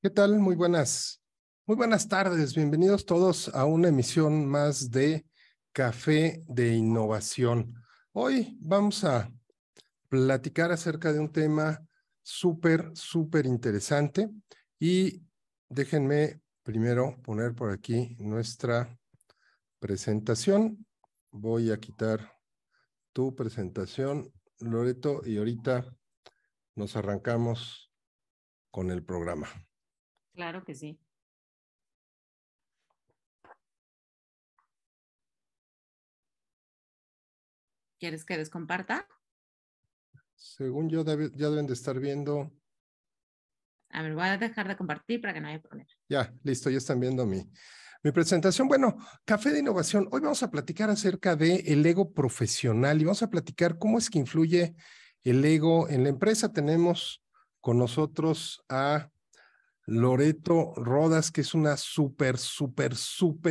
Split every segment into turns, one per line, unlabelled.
¿Qué tal? Muy buenas tardes. Bienvenidos todos a una emisión más de Café de Innovación. Hoy vamos a platicar acerca de un tema súper interesante y déjenme primero poner por aquí nuestra presentación. Voy a quitar tu presentación, Loreto, y ahorita nos arrancamos con el programa.
Claro que sí. ¿Quieres que descomparta?
Según yo, ya deben de estar viendo.
A ver, voy a dejar de compartir para que no haya problema.
Ya, listo, ya están viendo mi presentación. Bueno, Café de Innovación. Hoy vamos a platicar acerca de el ego profesional y vamos a platicar cómo es que influye el ego en la empresa. Tenemos con nosotros a Loreto Rodas, que es una súper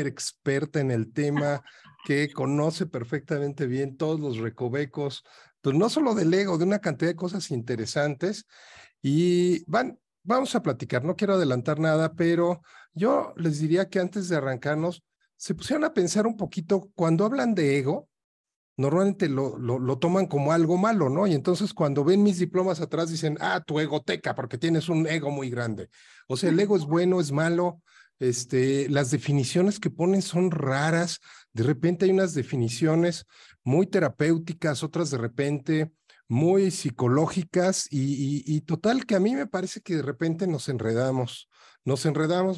experta en el tema, que conoce perfectamente bien todos los recovecos, pues no solo del ego, de una cantidad de cosas interesantes. Y vamos a platicar, no quiero adelantar nada, pero yo les diría que antes de arrancarnos, se pusieran a pensar un poquito, cuando hablan de ego, normalmente lo toman como algo malo, ¿no? Y entonces cuando ven mis diplomas atrás dicen, tu egoteca, porque tienes un ego muy grande. O sea, el ego es bueno, es malo, las definiciones que ponen son raras, de repente hay unas definiciones muy terapéuticas, otras de repente muy psicológicas y total que a mí me parece que de repente nos enredamos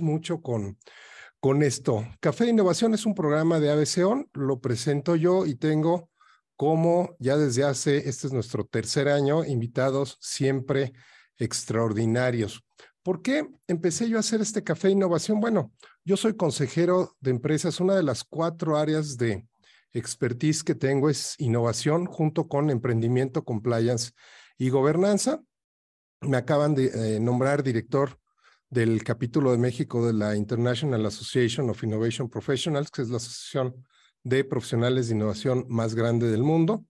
mucho con esto. Café de Innovación es un programa de ABC lo presento yo y tengo como ya desde este es nuestro tercer año, invitados siempre extraordinarios. ¿Por qué empecé yo a hacer este Café de Innovación? Bueno, yo soy consejero de empresas, una de las 4 áreas de expertise que tengo es innovación junto con emprendimiento, compliance y gobernanza. Me acaban de nombrar director del capítulo de México de la International Association of Innovation Professionals, que es la asociación de profesionales de innovación más grande del mundo.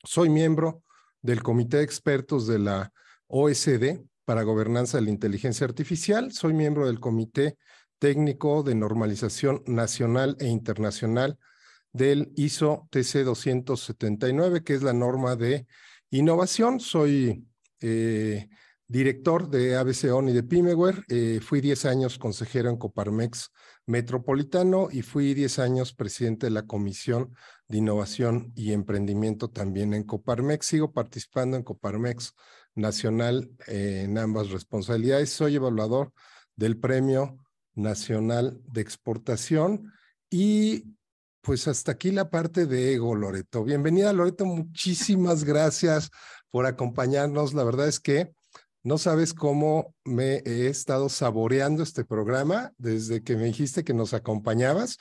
Soy miembro del Comité de Expertos de la OSD para Gobernanza de la Inteligencia Artificial. Soy miembro del Comité Técnico de Normalización Nacional e Internacional del ISO TC 279, que es la norma de innovación. Soy director de ABC-ON y de Pimeware. Fui 10 años consejero en Coparmex Metropolitano y fui 10 años presidente de la Comisión de Innovación y Emprendimiento también en Coparmex. Sigo participando en Coparmex Nacional en ambas responsabilidades. Soy evaluador del Premio Nacional de Exportación y pues hasta aquí la parte de ego, Loreto. Bienvenida, Loreto. Muchísimas gracias por acompañarnos. La verdad es que no sabes cómo me he estado saboreando este programa desde que me dijiste que nos acompañabas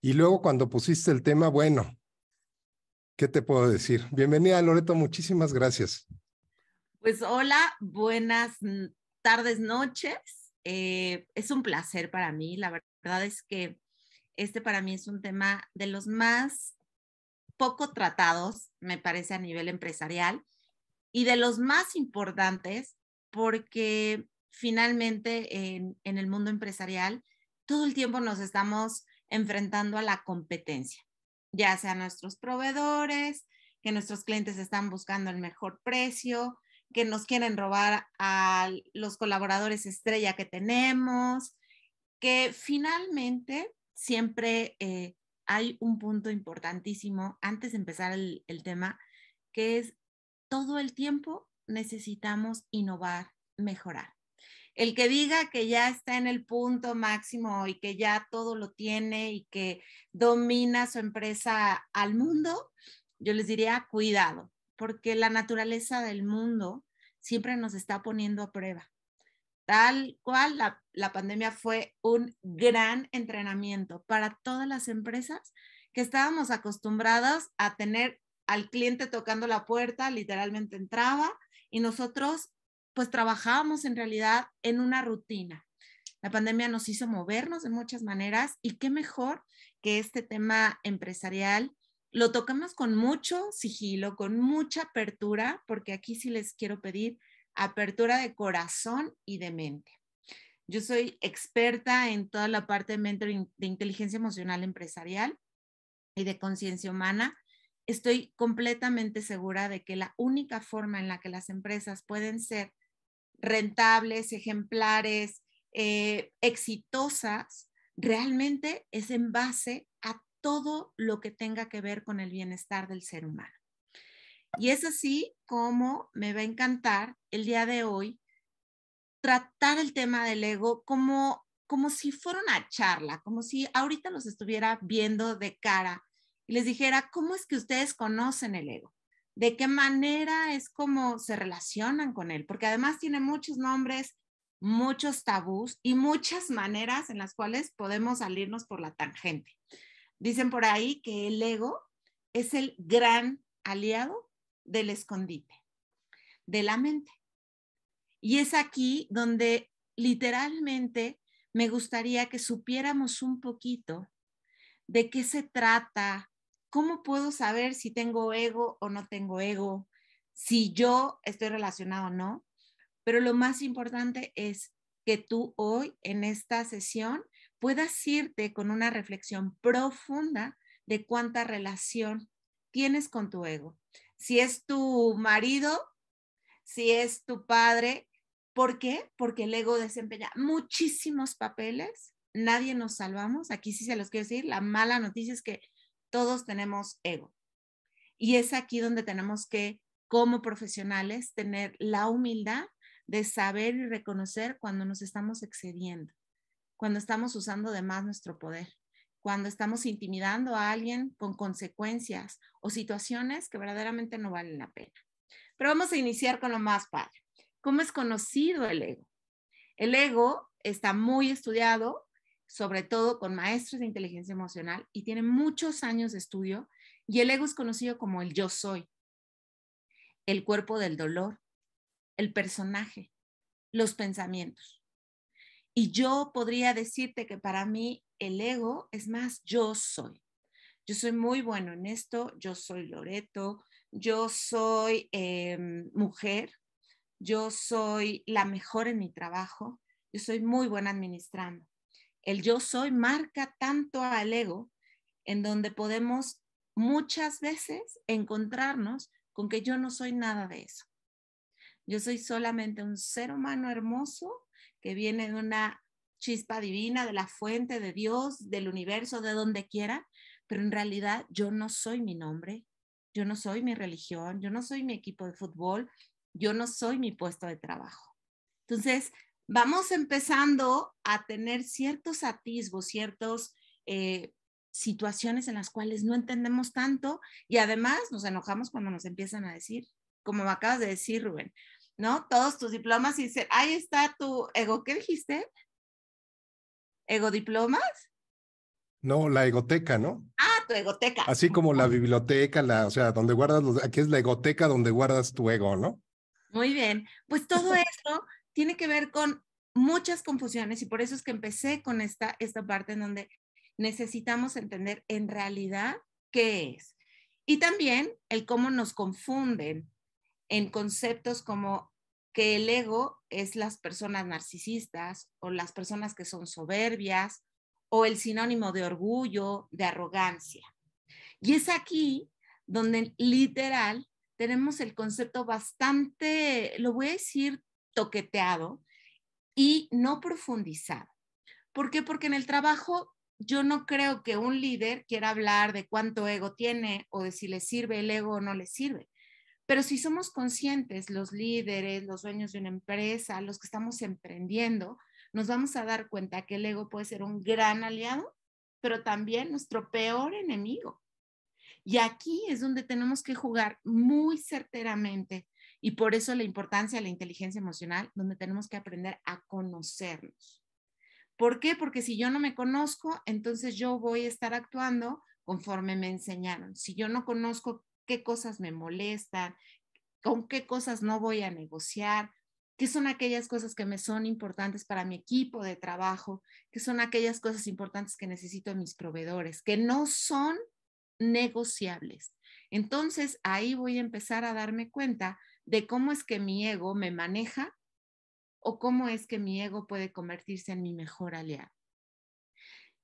y luego cuando pusiste el tema, bueno, ¿qué te puedo decir? Bienvenida, Loreto. Muchísimas gracias.
Pues hola, buenas tardes, noches. Es un placer para mí. La verdad es que este para mí es un tema de los más poco tratados, me parece, a nivel empresarial y de los más importantes porque finalmente en el mundo empresarial todo el tiempo nos estamos enfrentando a la competencia, ya sea nuestros proveedores, que nuestros clientes están buscando el mejor precio, que nos quieren robar a los colaboradores estrella que tenemos, que finalmente siempre hay un punto importantísimo antes de empezar el tema, que es todo el tiempo necesitamos innovar, mejorar. El que diga que ya está en el punto máximo y que ya todo lo tiene y que domina su empresa al mundo, yo les diría cuidado, porque la naturaleza del mundo siempre nos está poniendo a prueba. Tal cual, la pandemia fue un gran entrenamiento para todas las empresas que estábamos acostumbradas a tener al cliente tocando la puerta, literalmente entraba y nosotros pues trabajábamos en realidad en una rutina. La pandemia nos hizo movernos de muchas maneras y qué mejor que este tema empresarial lo tocamos con mucho sigilo, con mucha apertura, porque aquí sí les quiero pedir apertura de corazón y de mente. Yo soy experta en toda la parte de mentoring de inteligencia emocional empresarial y de conciencia humana. Estoy completamente segura de que la única forma en la que las empresas pueden ser rentables, ejemplares, exitosas, realmente es en base a todo lo que tenga que ver con el bienestar del ser humano. Y es así como me va a encantar el día de hoy tratar el tema del ego como si fuera una charla, como si ahorita los estuviera viendo de cara y les dijera, ¿cómo es que ustedes conocen el ego? ¿De qué manera es como se relacionan con él? Porque además tiene muchos nombres, muchos tabús y muchas maneras en las cuales podemos salirnos por la tangente. Dicen por ahí que el ego es el gran aliado del escondite, de la mente. Y es aquí donde literalmente me gustaría que supiéramos un poquito de qué se trata, cómo puedo saber si tengo ego o no tengo ego, si yo estoy relacionado o no. Pero lo más importante es que tú hoy en esta sesión puedas irte con una reflexión profunda de cuánta relación tienes con tu ego. Si es tu marido, si es tu padre. ¿Por qué? Porque el ego desempeña muchísimos papeles, nadie nos salvamos, aquí sí se los quiero decir, la mala noticia es que todos tenemos ego. Y es aquí donde tenemos que, como profesionales, tener la humildad de saber y reconocer cuando nos estamos excediendo, cuando estamos usando de más nuestro poder, cuando estamos intimidando a alguien con consecuencias o situaciones que verdaderamente no valen la pena. Pero vamos a iniciar con lo más padre. ¿Cómo es conocido el ego? El ego está muy estudiado, sobre todo con maestros de inteligencia emocional, y tiene muchos años de estudio, y el ego es conocido como el yo soy, el cuerpo del dolor, el personaje, los pensamientos. Y yo podría decirte que para mí el ego es más yo soy. Yo soy muy bueno en esto, yo soy Loreto, yo soy mujer, yo soy la mejor en mi trabajo, yo soy muy buena administrando. El yo soy marca tanto al ego en donde podemos muchas veces encontrarnos con que yo no soy nada de eso. Yo soy solamente un ser humano hermoso que viene de una chispa divina, de la fuente de Dios, del universo, de donde quiera, pero en realidad yo no soy mi nombre, yo no soy mi religión, yo no soy mi equipo de fútbol, yo no soy mi puesto de trabajo. Entonces, vamos empezando a tener ciertos atisbos, ciertas situaciones en las cuales no entendemos tanto y además nos enojamos cuando nos empiezan a decir, como me acabas de decir, Rubén, ¿no? Todos tus diplomas y dicen, ahí está tu ego, ¿qué dijiste? ¿Ego diplomas?
No, la egoteca, ¿no?
Ah, tu egoteca.
Así como la biblioteca, o sea, donde guardas aquí es la egoteca donde guardas tu ego, ¿no?
Muy bien, pues todo esto tiene que ver con muchas confusiones y por eso es que empecé con esta parte en donde necesitamos entender en realidad qué es. Y también el cómo nos confunden en conceptos como que el ego es las personas narcisistas o las personas que son soberbias o el sinónimo de orgullo, de arrogancia. Y es aquí donde literal tenemos el concepto bastante, lo voy a decir, toqueteado y no profundizado. ¿Por qué? Porque en el trabajo yo no creo que un líder quiera hablar de cuánto ego tiene o de si le sirve el ego o no le sirve. Pero si somos conscientes, los líderes, los dueños de una empresa, los que estamos emprendiendo, nos vamos a dar cuenta que el ego puede ser un gran aliado, pero también nuestro peor enemigo. Y aquí es donde tenemos que jugar muy certeramente y por eso la importancia de la inteligencia emocional, donde tenemos que aprender a conocernos. ¿Por qué? Porque si yo no me conozco, entonces yo voy a estar actuando conforme me enseñaron. Si yo no conozco qué cosas me molestan, con qué cosas no voy a negociar, qué son aquellas cosas que me son importantes para mi equipo de trabajo, qué son aquellas cosas importantes que necesito de mis proveedores, que no son negociables. Entonces ahí voy a empezar a darme cuenta de cómo es que mi ego me maneja o cómo es que mi ego puede convertirse en mi mejor aliado.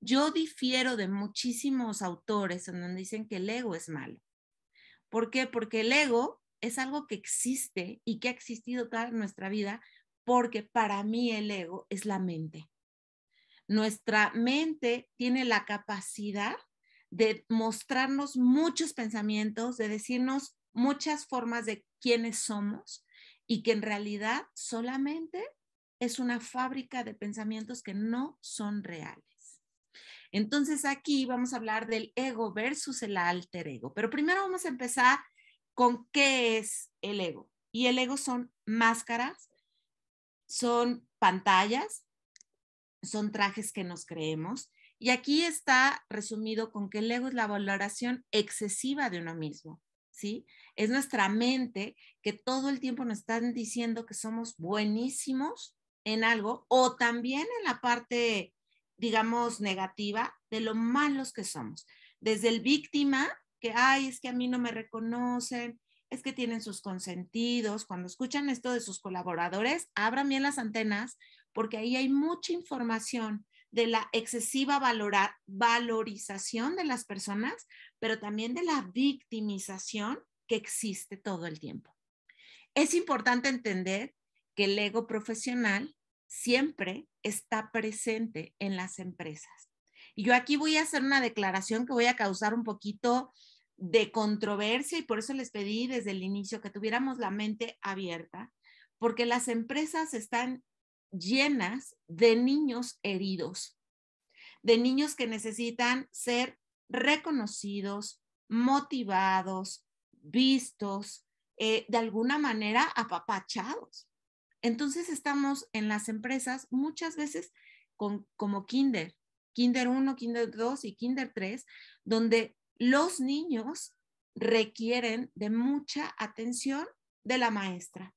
Yo difiero de muchísimos autores en donde dicen que el ego es malo. ¿Por qué? Porque el ego es algo que existe y que ha existido toda nuestra vida, porque para mí el ego es la mente. Nuestra mente tiene la capacidad de mostrarnos muchos pensamientos, de decirnos muchas formas de quiénes somos y que en realidad solamente es una fábrica de pensamientos que no son reales. Entonces aquí vamos a hablar del ego versus el alter ego, pero primero vamos a empezar con qué es el ego. Y el ego son máscaras, son pantallas, son trajes que nos creemos. Y aquí está resumido con que el ego es la valoración excesiva de uno mismo, ¿sí? Es nuestra mente que todo el tiempo nos están diciendo que somos buenísimos en algo o también en la parte, digamos, negativa de lo malos que somos. Desde el víctima, que, ay, es que a mí no me reconocen, es que tienen sus consentidos. Cuando escuchan esto de sus colaboradores, abran bien las antenas porque ahí hay mucha información de la excesiva valorización de las personas, pero también de la victimización que existe todo el tiempo. Es importante entender que el ego profesional siempre está presente en las empresas. Y yo aquí voy a hacer una declaración que voy a causar un poquito de controversia y por eso les pedí desde el inicio que tuviéramos la mente abierta, porque las empresas están llenas de niños heridos, de niños que necesitan ser reconocidos, motivados, vistos, de alguna manera apapachados. Entonces estamos en las empresas muchas veces como kinder 1, kinder 2 y kinder 3, donde los niños requieren de mucha atención de la maestra.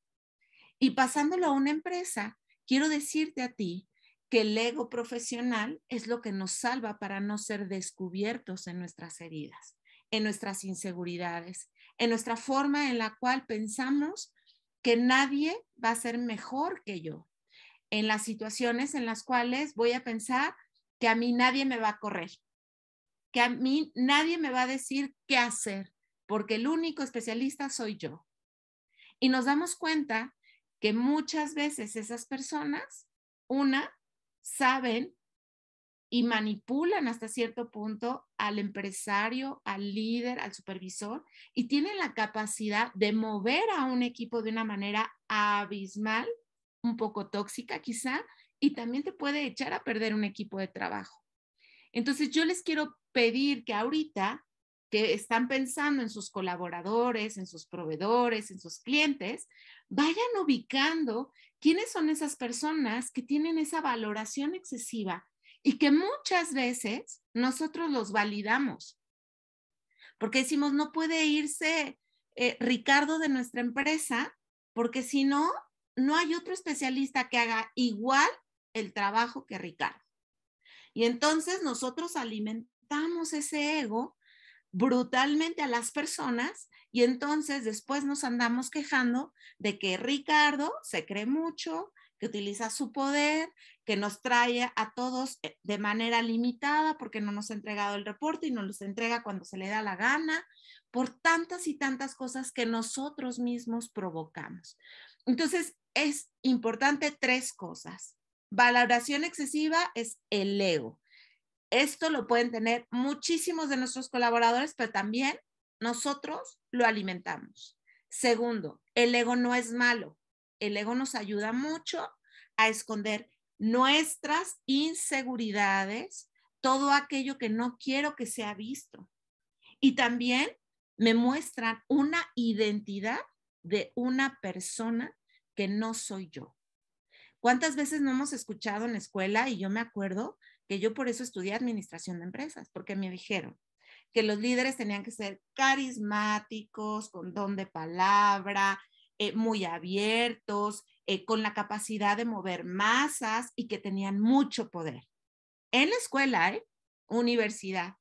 Y pasándolo a una empresa, quiero decirte a ti que el ego profesional es lo que nos salva para no ser descubiertos en nuestras heridas, en nuestras inseguridades, en nuestra forma en la cual pensamos que nadie va a ser mejor que yo, en las situaciones en las cuales voy a pensar que a mí nadie me va a correr, que a mí nadie me va a decir qué hacer, porque el único especialista soy yo. Y nos damos cuenta que muchas veces esas personas, saben y manipulan hasta cierto punto al empresario, al líder, al supervisor, y tienen la capacidad de mover a un equipo de una manera abismal, un poco tóxica quizá, y también te puede echar a perder un equipo de trabajo. Entonces yo les quiero pedir que ahorita que están pensando en sus colaboradores, en sus proveedores, en sus clientes, vayan ubicando quiénes son esas personas que tienen esa valoración excesiva y que muchas veces nosotros los validamos. Porque decimos, no puede irse Ricardo de nuestra empresa, porque si no, no hay otro especialista que haga igual el trabajo que Ricardo. Y entonces nosotros alimentamos ese ego brutalmente a las personas y entonces después nos andamos quejando de que Ricardo se cree mucho, que utiliza su poder, que nos trae a todos de manera limitada porque no nos ha entregado el reporte y nos los entrega cuando se le da la gana, por tantas y tantas cosas que nosotros mismos provocamos. Entonces es importante 3 cosas. Valoración excesiva es el ego. Esto lo pueden tener muchísimos de nuestros colaboradores, pero también nosotros lo alimentamos. Segundo, el ego no es malo. El ego nos ayuda mucho a esconder nuestras inseguridades, todo aquello que no quiero que sea visto. Y también me muestran una identidad de una persona que no soy yo. ¿Cuántas veces no hemos escuchado en la escuela? Y yo me acuerdo que yo por eso estudié administración de empresas, porque me dijeron que los líderes tenían que ser carismáticos, con don de palabra, muy abiertos, con la capacidad de mover masas y que tenían mucho poder. En la escuela, universidad.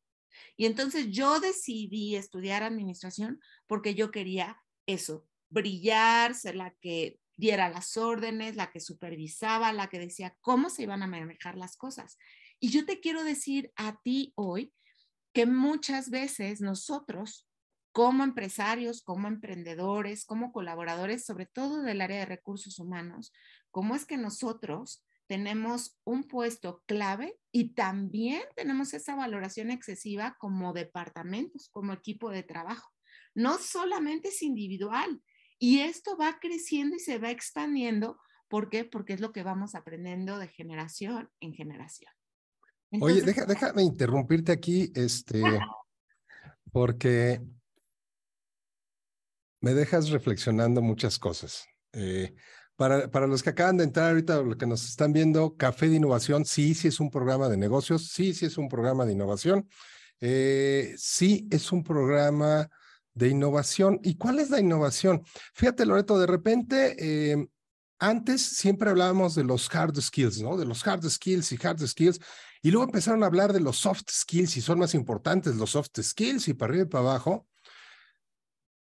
Y entonces yo decidí estudiar administración porque yo quería eso, brillar, ser la que diera las órdenes, la que supervisaba, la que decía cómo se iban a manejar las cosas. Y yo te quiero decir a ti hoy que muchas veces nosotros, como empresarios, como emprendedores, como colaboradores, sobre todo del área de recursos humanos, cómo es que nosotros tenemos un puesto clave y también tenemos esa valoración excesiva como departamentos, como equipo de trabajo. No solamente es individual, y esto va creciendo y se va expandiendo. ¿Por qué? Porque es lo que vamos aprendiendo de generación en generación.
Oye,
Entonces,
déjame interrumpirte aquí, porque me dejas reflexionando muchas cosas. Para los que acaban de entrar ahorita, lo que nos están viendo, Café de Innovación, sí, sí es un programa de negocios, sí, sí es un programa de innovación, sí es un programa de innovación. ¿Y cuál es la innovación? Fíjate, Loreto, de repente, antes siempre hablábamos de los hard skills, ¿no? De los hard skills y hard skills, y luego empezaron a hablar de los soft skills y son más importantes los soft skills y para arriba y para abajo.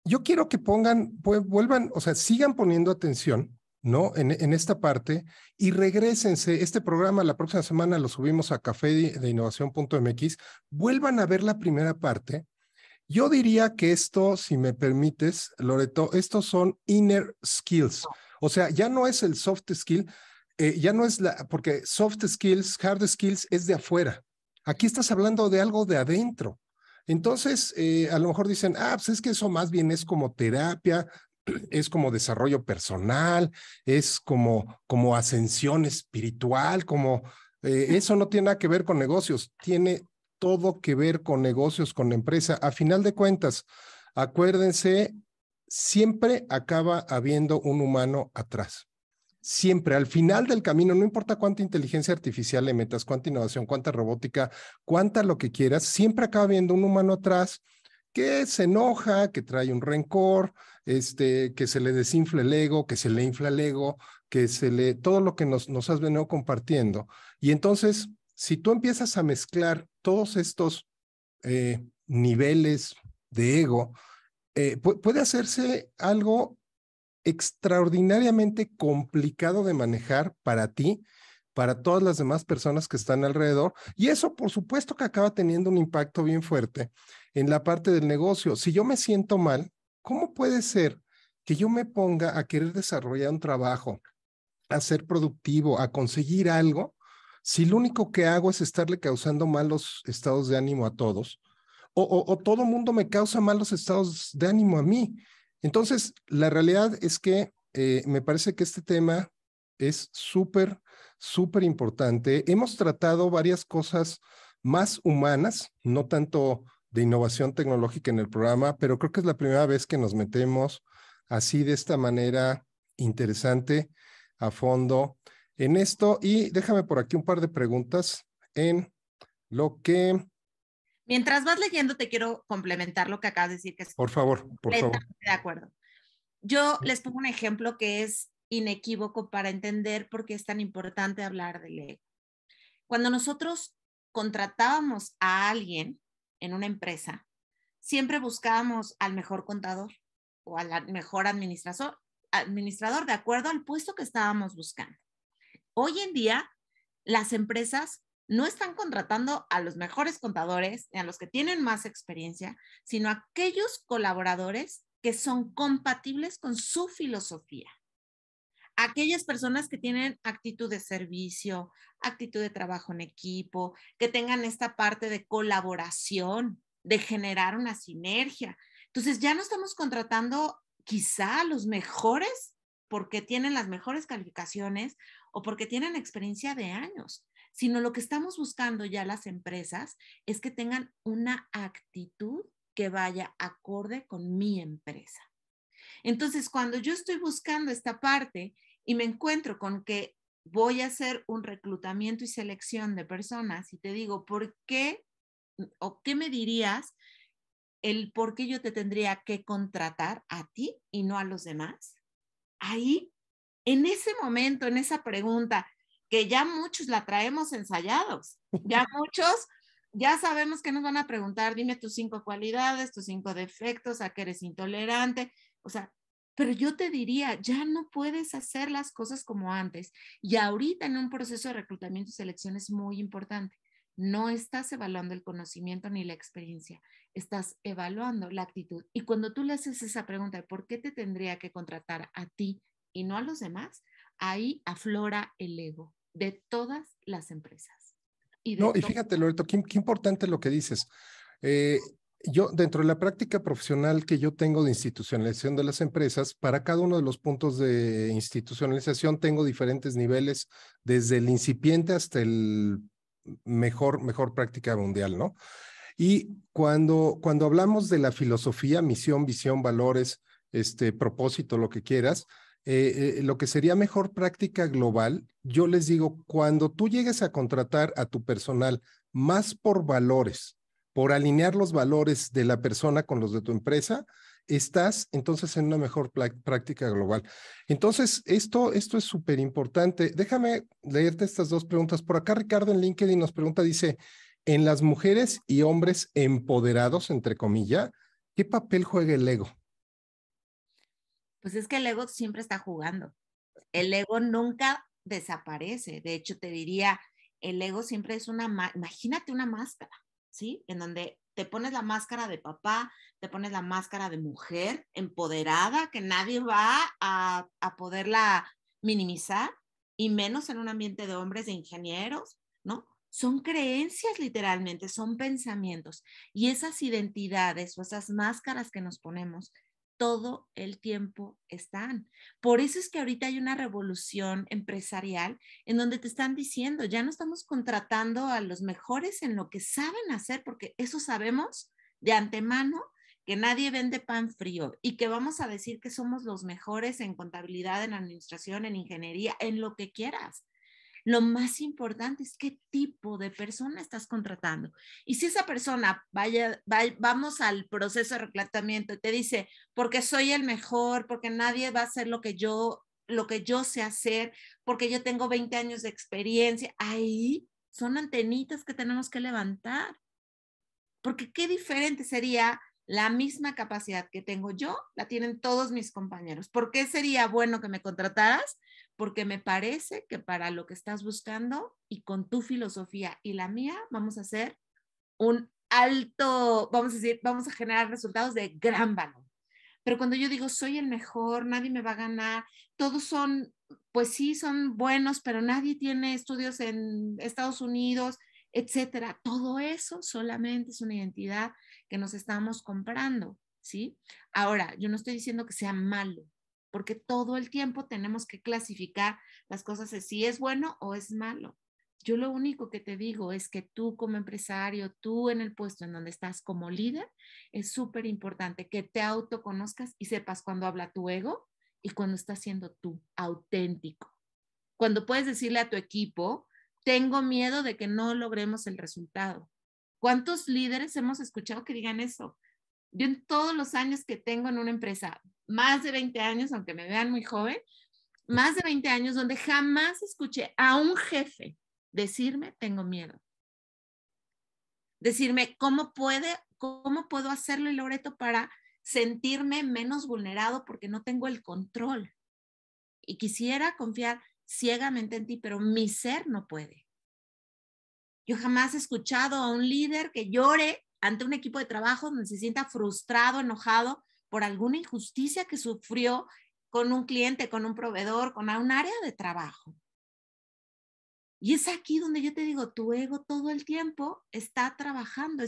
Yo quiero que pongan, vuelvan, o sea, sigan poniendo atención, ¿no? En esta parte y regrésense. Este programa la próxima semana lo subimos a café de innovación.mx. Vuelvan a ver la primera parte. Yo diría que esto, si me permites, Loreto, estos son inner skills. O sea, ya no es el soft skill, ya no es porque soft skills, hard skills es de afuera. Aquí estás hablando de algo de adentro. Entonces, a lo mejor dicen, pues es que eso más bien es como terapia, es como desarrollo personal, es como ascensión espiritual, como eso no tiene nada que ver con negocios, tiene todo que ver con negocios, con la empresa. A final de cuentas, acuérdense, siempre acaba habiendo un humano atrás. Siempre, al final del camino, no importa cuánta inteligencia artificial le metas, cuánta innovación, cuánta robótica, cuánta lo que quieras, siempre acaba habiendo un humano atrás que se enoja, que trae un rencor, que se le desinfla el ego, que se le infla el ego, todo lo que nos has venido compartiendo. Y entonces, si tú empiezas a mezclar todos estos niveles de ego, puede hacerse algo extraordinariamente complicado de manejar para ti, para todas las demás personas que están alrededor. Y eso, por supuesto, que acaba teniendo un impacto bien fuerte en la parte del negocio. Si yo me siento mal, ¿cómo puede ser que yo me ponga a querer desarrollar un trabajo, a ser productivo, a conseguir algo, si lo único que hago es estarle causando malos estados de ánimo a todos? O todo mundo me causa malos estados de ánimo a mí. Entonces, la realidad es que me parece que este tema es súper, súper importante. Hemos tratado varias cosas más humanas, no tanto de innovación tecnológica en el programa, pero creo que es la primera vez que nos metemos así de esta manera interesante, a fondo en esto. Y déjame por aquí un par de preguntas en lo que...
mientras vas leyendo, te quiero complementar lo que acabas de decir, que es
Por favor, por favor.
completamente de acuerdo. Yo les pongo un ejemplo que es inequívoco para entender por qué es tan importante hablar del ego. Cuando nosotros contratábamos a alguien en una empresa, siempre buscábamos al mejor contador o al mejor administrador de acuerdo al puesto que estábamos buscando. Hoy en día, las empresas no están contratando a los mejores contadores ni a los que tienen más experiencia, sino a aquellos colaboradores que son compatibles con su filosofía. Aquellas personas que tienen actitud de servicio, actitud de trabajo en equipo, que tengan esta parte de colaboración, de generar una sinergia. Entonces ya no estamos contratando quizá a los mejores porque tienen las mejores calificaciones o porque tienen experiencia de años, sino lo que estamos buscando ya las empresas es que tengan una actitud que vaya acorde con mi empresa. Entonces, cuando yo estoy buscando esta parte y me encuentro con que voy a hacer un reclutamiento y selección de personas y te digo, ¿por qué o qué me dirías el por qué yo te tendría que contratar a ti y no a los demás? Ahí, en ese momento, en esa pregunta, que ya muchos la traemos ensayados, ya muchos ya sabemos que nos van a preguntar, dime tus 5 cualidades, tus 5 defectos, a qué eres intolerante, o sea, Pero yo te diría, ya no puedes hacer las cosas como antes. Y ahorita en un proceso de reclutamiento y selección es muy importante. No estás evaluando el conocimiento ni la experiencia, estás evaluando la actitud. Y cuando tú le haces esa pregunta de por qué te tendría que contratar a ti y no a los demás, ahí aflora el ego de todas las empresas. Y de
No, y
to
fíjate, Loreto, qué importante lo que dices. Eh, yo, dentro de la práctica profesional que yo tengo de institucionalización de las empresas, para cada uno de los puntos de institucionalización tengo diferentes niveles, desde el incipiente hasta el mejor práctica mundial, ¿no? Y cuando hablamos de la filosofía, misión, visión, valores, propósito, lo que quieras, lo que sería mejor práctica global, yo les digo, cuando tú llegues a contratar a tu personal más por valores, por alinear los valores de la persona con los de tu empresa, estás entonces en una mejor práctica global. Entonces, esto es súper importante. Déjame leerte estas dos preguntas. Por acá, Ricardo en LinkedIn nos pregunta, dice, en las mujeres y hombres empoderados, entre comillas, ¿qué papel juega el ego?
Pues es que el ego siempre está jugando. El ego nunca desaparece. De hecho, te diría, el ego siempre es imagínate una máscara, ¿sí? En donde te pones la máscara de papá, te pones la máscara de mujer empoderada, que nadie va a poderla minimizar, y menos en un ambiente de hombres, de ingenieros, ¿no? Son creencias literalmente, son pensamientos. Y esas identidades o esas máscaras que nos ponemos todo el tiempo están. Por eso es que ahorita hay una revolución empresarial en donde te están diciendo, ya no estamos contratando a los mejores en lo que saben hacer, porque eso sabemos de antemano que nadie vende pan frío y que vamos a decir que somos los mejores en contabilidad, en administración, en ingeniería, en lo que quieras. Lo más importante es qué tipo de persona estás contratando. Y si esa persona vamos al proceso de reclutamiento y te dice, porque soy el mejor, porque nadie va a hacer lo que yo sé hacer, porque yo tengo 20 años de experiencia, ahí son antenitas que tenemos que levantar. Porque qué diferente sería la misma capacidad que tengo yo, la tienen todos mis compañeros. ¿Por qué sería bueno que me contrataras? Porque me parece que para lo que estás buscando y con tu filosofía y la mía, vamos a hacer un alto, vamos a decir, vamos a generar resultados de gran valor. Pero cuando yo digo soy el mejor, nadie me va a ganar, todos son, pues sí, son buenos, pero nadie tiene estudios en Estados Unidos, etcétera. Todo eso solamente es una identidad que nos estamos comprando, ¿sí? Ahora, yo no estoy diciendo que sea malo, porque todo el tiempo tenemos que clasificar las cosas de si es bueno o es malo. Yo lo único que te digo es que tú como empresario, tú en el puesto en donde estás como líder, es súper importante que te autoconozcas y sepas cuando habla tu ego y cuando estás siendo tú auténtico. Cuando puedes decirle a tu equipo, tengo miedo de que no logremos el resultado. ¿Cuántos líderes hemos escuchado que digan eso? Yo en todos los años que tengo en una empresa, más de 20 años, aunque me vean muy joven, más de 20 años donde jamás escuché a un jefe decirme, tengo miedo. Decirme, cómo puedo hacerlo, Loreto, para sentirme menos vulnerado porque no tengo el control? Y quisiera confiar ciegamente en ti, pero mi ser no puede. Yo jamás he escuchado a un líder que llore ante un equipo de trabajo donde se sienta frustrado, enojado por alguna injusticia que sufrió con un cliente, con un proveedor, con un área de trabajo. Y es aquí donde yo te digo, tu ego todo el tiempo está trabajando,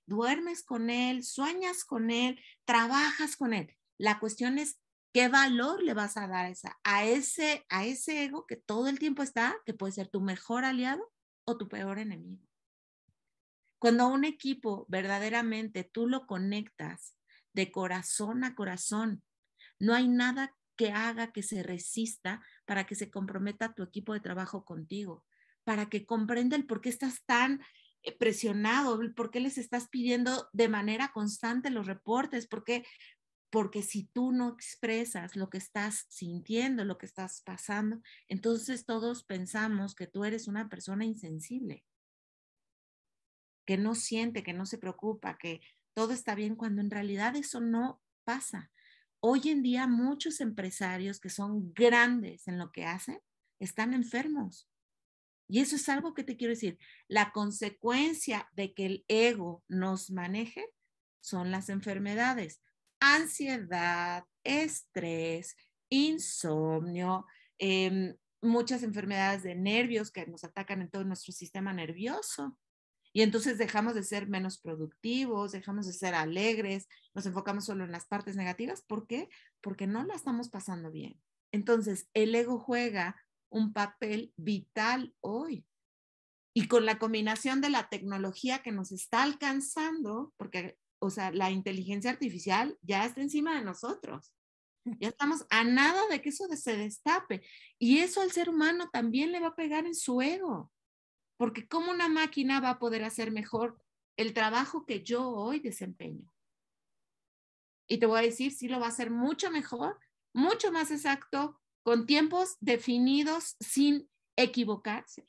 duermes con él, sueñas con él, trabajas con él. La cuestión es qué valor le vas a dar a ese ego que todo el tiempo está, que puede ser tu mejor aliado o tu peor enemigo. Cuando un equipo verdaderamente tú lo conectas de corazón a corazón, no hay nada que haga que se resista para que se comprometa tu equipo de trabajo contigo, para que comprenda el por qué estás tan presionado, por qué les estás pidiendo de manera constante los reportes, porque si tú no expresas lo que estás sintiendo, lo que estás pasando, entonces todos pensamos que tú eres una persona insensible, que no siente, que no se preocupa, que todo está bien, cuando en realidad eso no pasa. hoy en día muchos empresarios que son grandes en lo que hacen están enfermos. Y eso es algo que te quiero decir. La consecuencia de que el ego nos maneje son las enfermedades. Ansiedad, estrés, insomnio, muchas enfermedades de nervios que nos atacan en todo nuestro sistema nervioso. Y entonces dejamos de ser menos productivos, dejamos de ser alegres, nos enfocamos solo en las partes negativas. ¿Por qué? Porque no la estamos pasando bien. Entonces, el ego juega un papel vital hoy. Y con la combinación de la tecnología que nos está alcanzando, porque, o sea, la inteligencia artificial ya está encima de nosotros. Ya estamos a nada de que eso se destape. Y eso al ser humano también le va a pegar en su ego. Porque ¿cómo una máquina va a poder hacer mejor el trabajo que yo hoy desempeño? Y te voy a decir, sí lo va a hacer mucho mejor, mucho más exacto, con tiempos definidos, sin equivocarse.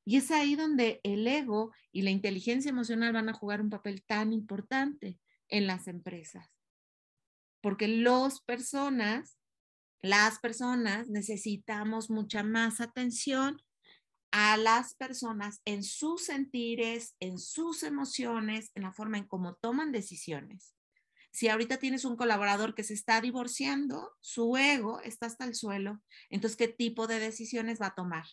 Y es ahí donde el ego y la inteligencia emocional van a jugar un papel tan importante en las empresas. Porque las personas necesitamos mucha más atención a las personas en sus sentires, en sus emociones, en la forma en cómo toman decisiones. Si ahorita tienes un colaborador que se está divorciando, su ego está hasta el suelo, entonces, ¿qué tipo de decisiones va a tomar?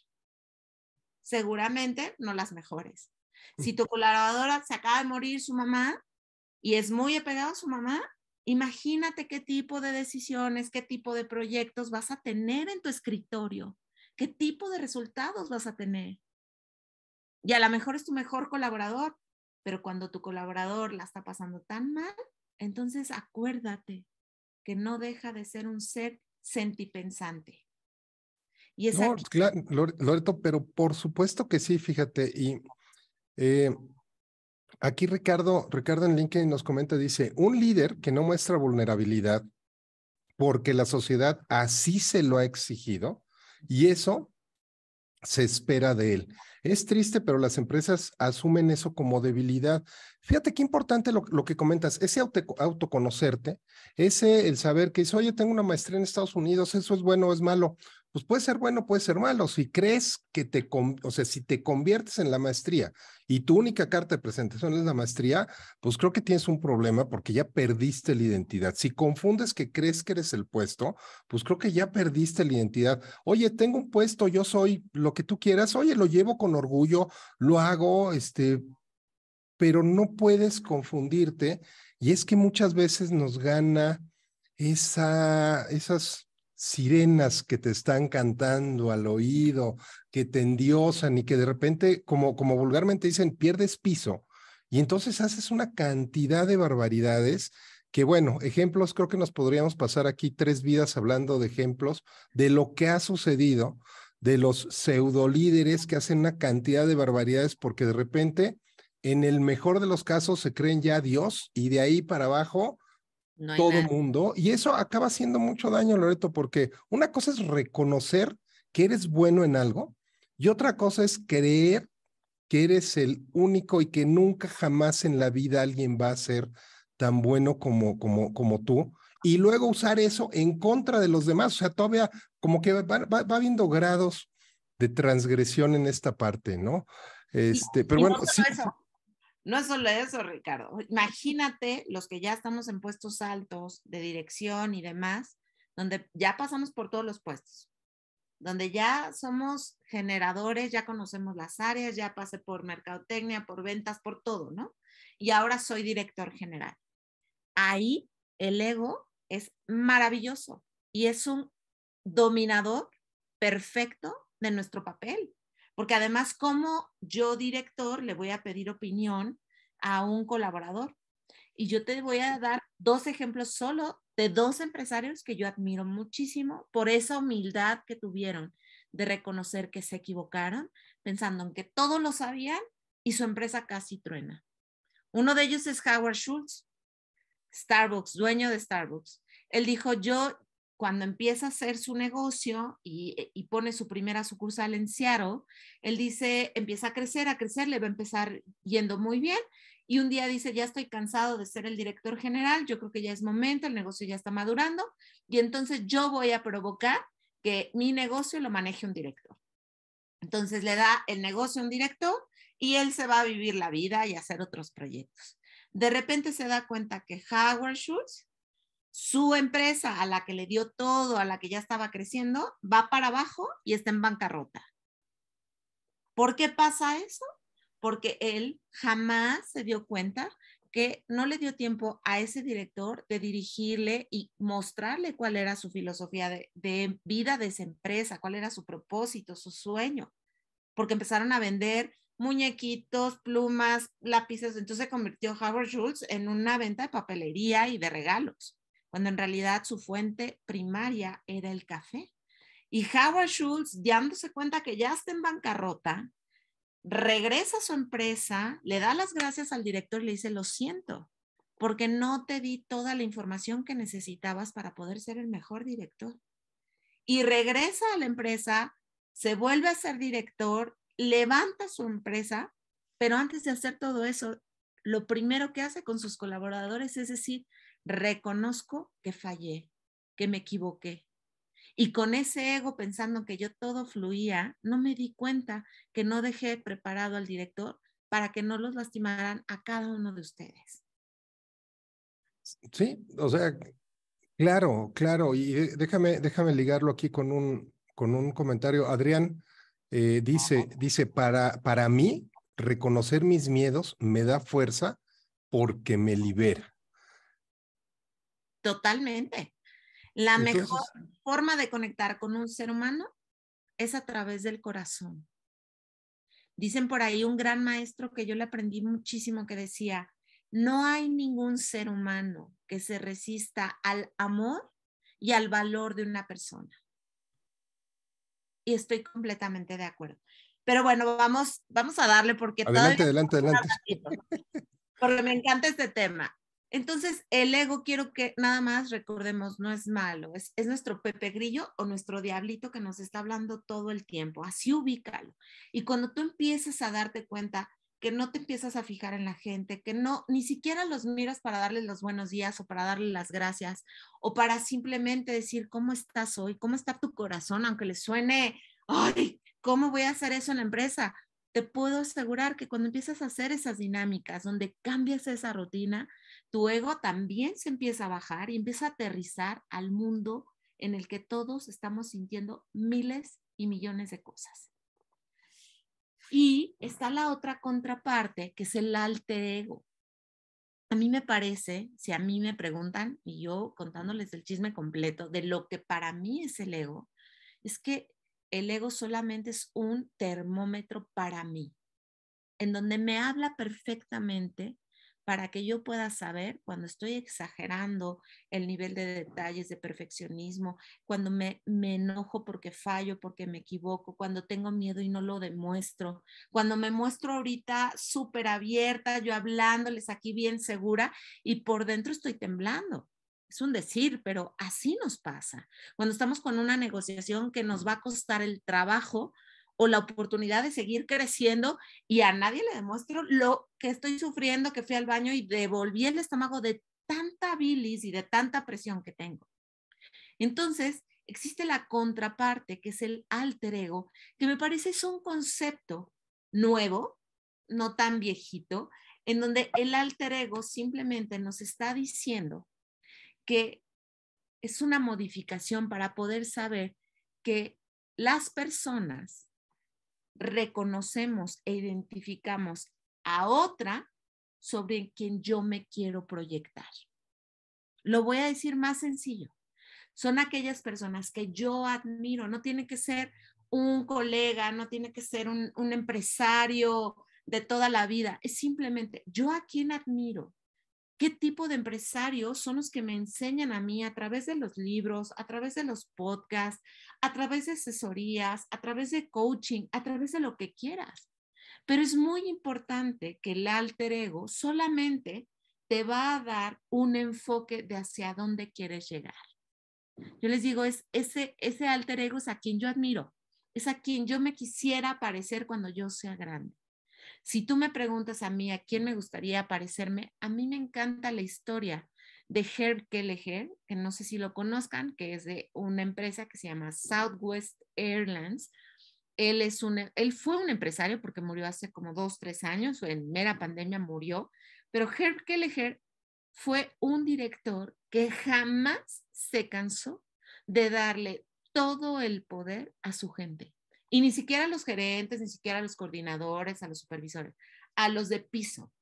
Seguramente no las mejores. Si tu colaboradora se acaba de morir su mamá y es muy apegado a su mamá, imagínate qué tipo de decisiones, qué tipo de proyectos vas a tener en tu escritorio, qué tipo de resultados vas a tener. Y a lo mejor es tu mejor colaborador, pero cuando tu colaborador la está pasando tan mal, entonces acuérdate que no deja de ser un ser sentipensante. Y es
No,
aquí.
claro, Loreto, pero por supuesto que sí, fíjate. Y eh, aquí Ricardo en LinkedIn nos comenta, dice, un líder que no muestra vulnerabilidad porque la sociedad así se lo ha exigido y eso se espera de él. Es triste, pero las empresas asumen eso como debilidad. Fíjate qué importante lo que comentas, ese autoconocerte, ese el saber que dice, oye, tengo una maestría en Estados Unidos, ¿eso es bueno o es malo? Pues puede ser bueno, puede ser malo. Si crees que o sea, si te conviertes en la maestría y tu única carta de presentación es la maestría, pues creo que tienes un problema porque ya perdiste la identidad. Si confundes que crees que eres el puesto, pues creo que ya perdiste la identidad. Oye, tengo un puesto, yo soy lo que tú quieras, oye, lo llevo con orgullo, lo hago, pero no puedes confundirte. Y es que muchas veces nos gana esas sirenas que te están cantando al oído, que te endiosan y que de repente, como vulgarmente dicen, pierdes piso. Y entonces haces una cantidad de barbaridades que, bueno, ejemplos, creo que nos podríamos pasar aquí 3 vidas hablando de ejemplos de lo que ha sucedido, de los pseudolíderes que hacen una cantidad de barbaridades porque de repente en el mejor de los casos se creen ya Dios y de ahí para abajo
No hay
todo
nada.
mundo. Y eso acaba haciendo mucho daño, Loreto, porque una cosa es reconocer que eres bueno en algo y otra cosa es creer que eres el único y que nunca jamás en la vida alguien va a ser tan bueno como tú. Y luego usar eso en contra de los demás. O sea, todavía como que va habiendo grados de transgresión en esta parte, ¿no?
Y,
Pero
y no
bueno,
solo
sí,
eso, no es solo eso, Ricardo. Imagínate los que ya estamos en puestos altos de dirección y demás, donde ya pasamos por todos los puestos, donde ya somos generadores, ya conocemos las áreas, ya pasé por mercadotecnia, por ventas, por todo, ¿no? Y ahora soy director general. Ahí el ego es maravilloso y es un dominador perfecto de nuestro papel. Porque además, como yo director le voy a pedir opinión a un colaborador. Y yo te voy a dar 2 ejemplos solo de 2 empresarios que yo admiro muchísimo por esa humildad que tuvieron de reconocer que se equivocaron, pensando en que todos lo sabían y su empresa casi truena. Uno de ellos es Howard Schultz, Starbucks, dueño de Starbucks. Él dijo, yo cuando empieza a hacer su negocio y pone su primera sucursal en Seattle, él dice, empieza a crecer, le va a empezar yendo muy bien y un día dice, ya estoy cansado de ser el director general, yo creo que ya es momento, el negocio ya está madurando, y entonces yo voy a provocar que mi negocio lo maneje un director. Entonces le da el negocio a un director y él se va a vivir la vida y a hacer otros proyectos. De repente se da cuenta que Howard Schultz, su empresa a la que le dio todo, a la que ya estaba creciendo, va para abajo y está en bancarrota. ¿Por qué pasa eso? Porque él jamás se dio cuenta que no le dio tiempo a ese director de dirigirle y mostrarle cuál era su filosofía de vida de esa empresa, cuál era su propósito, su sueño, porque empezaron a vender muñequitos, plumas, lápices, entonces se convirtió Howard Schultz en una venta de papelería y de regalos, cuando en realidad su fuente primaria era el café. Y Howard Schultz, dándose cuenta que ya está en bancarrota, regresa a su empresa, le da las gracias al director y le dice, lo siento, porque no te di toda la información que necesitabas para poder ser el mejor director. Y regresa a la empresa, se vuelve a ser director, levanta su empresa, pero antes de hacer todo eso, lo primero que hace con sus colaboradores es decir, reconozco que fallé, que me equivoqué. Y con ese ego pensando que yo todo fluía, no me di cuenta que no dejé preparado al director para que no los lastimaran a cada uno de ustedes.
Sí, o sea, claro, claro. Y déjame ligarlo aquí con un comentario. Adrián dice, para mí, reconocer mis miedos me da fuerza porque me libera.
Totalmente. La mejor
Entonces,
forma de conectar con un ser humano es a través del corazón. Dicen por ahí un gran maestro que yo le aprendí muchísimo que decía, no hay ningún ser humano que se resista al amor y al valor de una persona. Y estoy completamente de acuerdo. Pero bueno, vamos a darle porque
adelante,
todavía
adelante, adelante.
porque me encanta este tema. Entonces, el ego, quiero que nada más recordemos, no es malo, es nuestro Pepe Grillo o nuestro diablito que nos está hablando todo el tiempo, así ubícalo. Y cuando tú empiezas a darte cuenta que no te empiezas a fijar en la gente, que no, ni siquiera los miras para darles los buenos días o para darles las gracias o para simplemente decir, ¿cómo estás hoy? ¿Cómo está tu corazón? Aunque le suene, ay, ¿cómo voy a hacer eso en la empresa? Te puedo asegurar que cuando empiezas a hacer esas dinámicas donde cambias esa rutina, tu ego también se empieza a bajar y empieza a aterrizar al mundo en el que todos estamos sintiendo miles y millones de cosas. Y está la otra contraparte, que es el alter ego. A mí me parece, si a mí me preguntan, y yo contándoles el chisme completo de lo que para mí es el ego, es que el ego solamente es un termómetro para mí, en donde me habla perfectamente para que yo pueda saber cuando estoy exagerando el nivel de detalles de perfeccionismo, cuando me enojo porque fallo, porque me equivoco, cuando tengo miedo y no lo demuestro, cuando me muestro ahorita súper abierta, yo hablándoles aquí bien segura y por dentro estoy temblando. Es un decir, pero así nos pasa. Cuando estamos con una negociación que nos va a costar el trabajo o la oportunidad de seguir creciendo y a nadie le demuestro lo que estoy sufriendo, que fui al baño y devolví el estómago de tanta bilis y de tanta presión que tengo. Entonces, existe la contraparte, que es el alter ego, que me parece es un concepto nuevo, no tan viejito, en donde el alter ego simplemente nos está diciendo que es una modificación para poder saber que las personas reconocemos e identificamos a otra sobre quien yo me quiero proyectar. Lo voy a decir más sencillo. Son aquellas personas que yo admiro. No tiene que ser un colega, no tiene que ser un empresario de toda la vida. Es simplemente yo a quien admiro. ¿Qué tipo de empresarios son los que me enseñan a mí a través de los libros, a través de los podcasts, a través de asesorías, a través de coaching, a través de lo que quieras? Pero es muy importante que el alter ego solamente te va a dar un enfoque de hacia dónde quieres llegar. Yo les digo, ese alter ego es a quien yo admiro, es a quien yo me quisiera parecer cuando yo sea grande. Si tú me preguntas a mí a quién me gustaría parecerme, a mí me encanta la historia de Herb Kelleher, que no sé si lo conozcan, que es de una empresa que se llama Southwest Airlines. Él fue un empresario porque murió hace como 2, 3 años, o en mera pandemia murió, pero Herb Kelleher fue un director que jamás se cansó de darle todo el poder a su gente. Y ni siquiera a los gerentes, ni siquiera a los coordinadores, a los supervisores, a los de piso,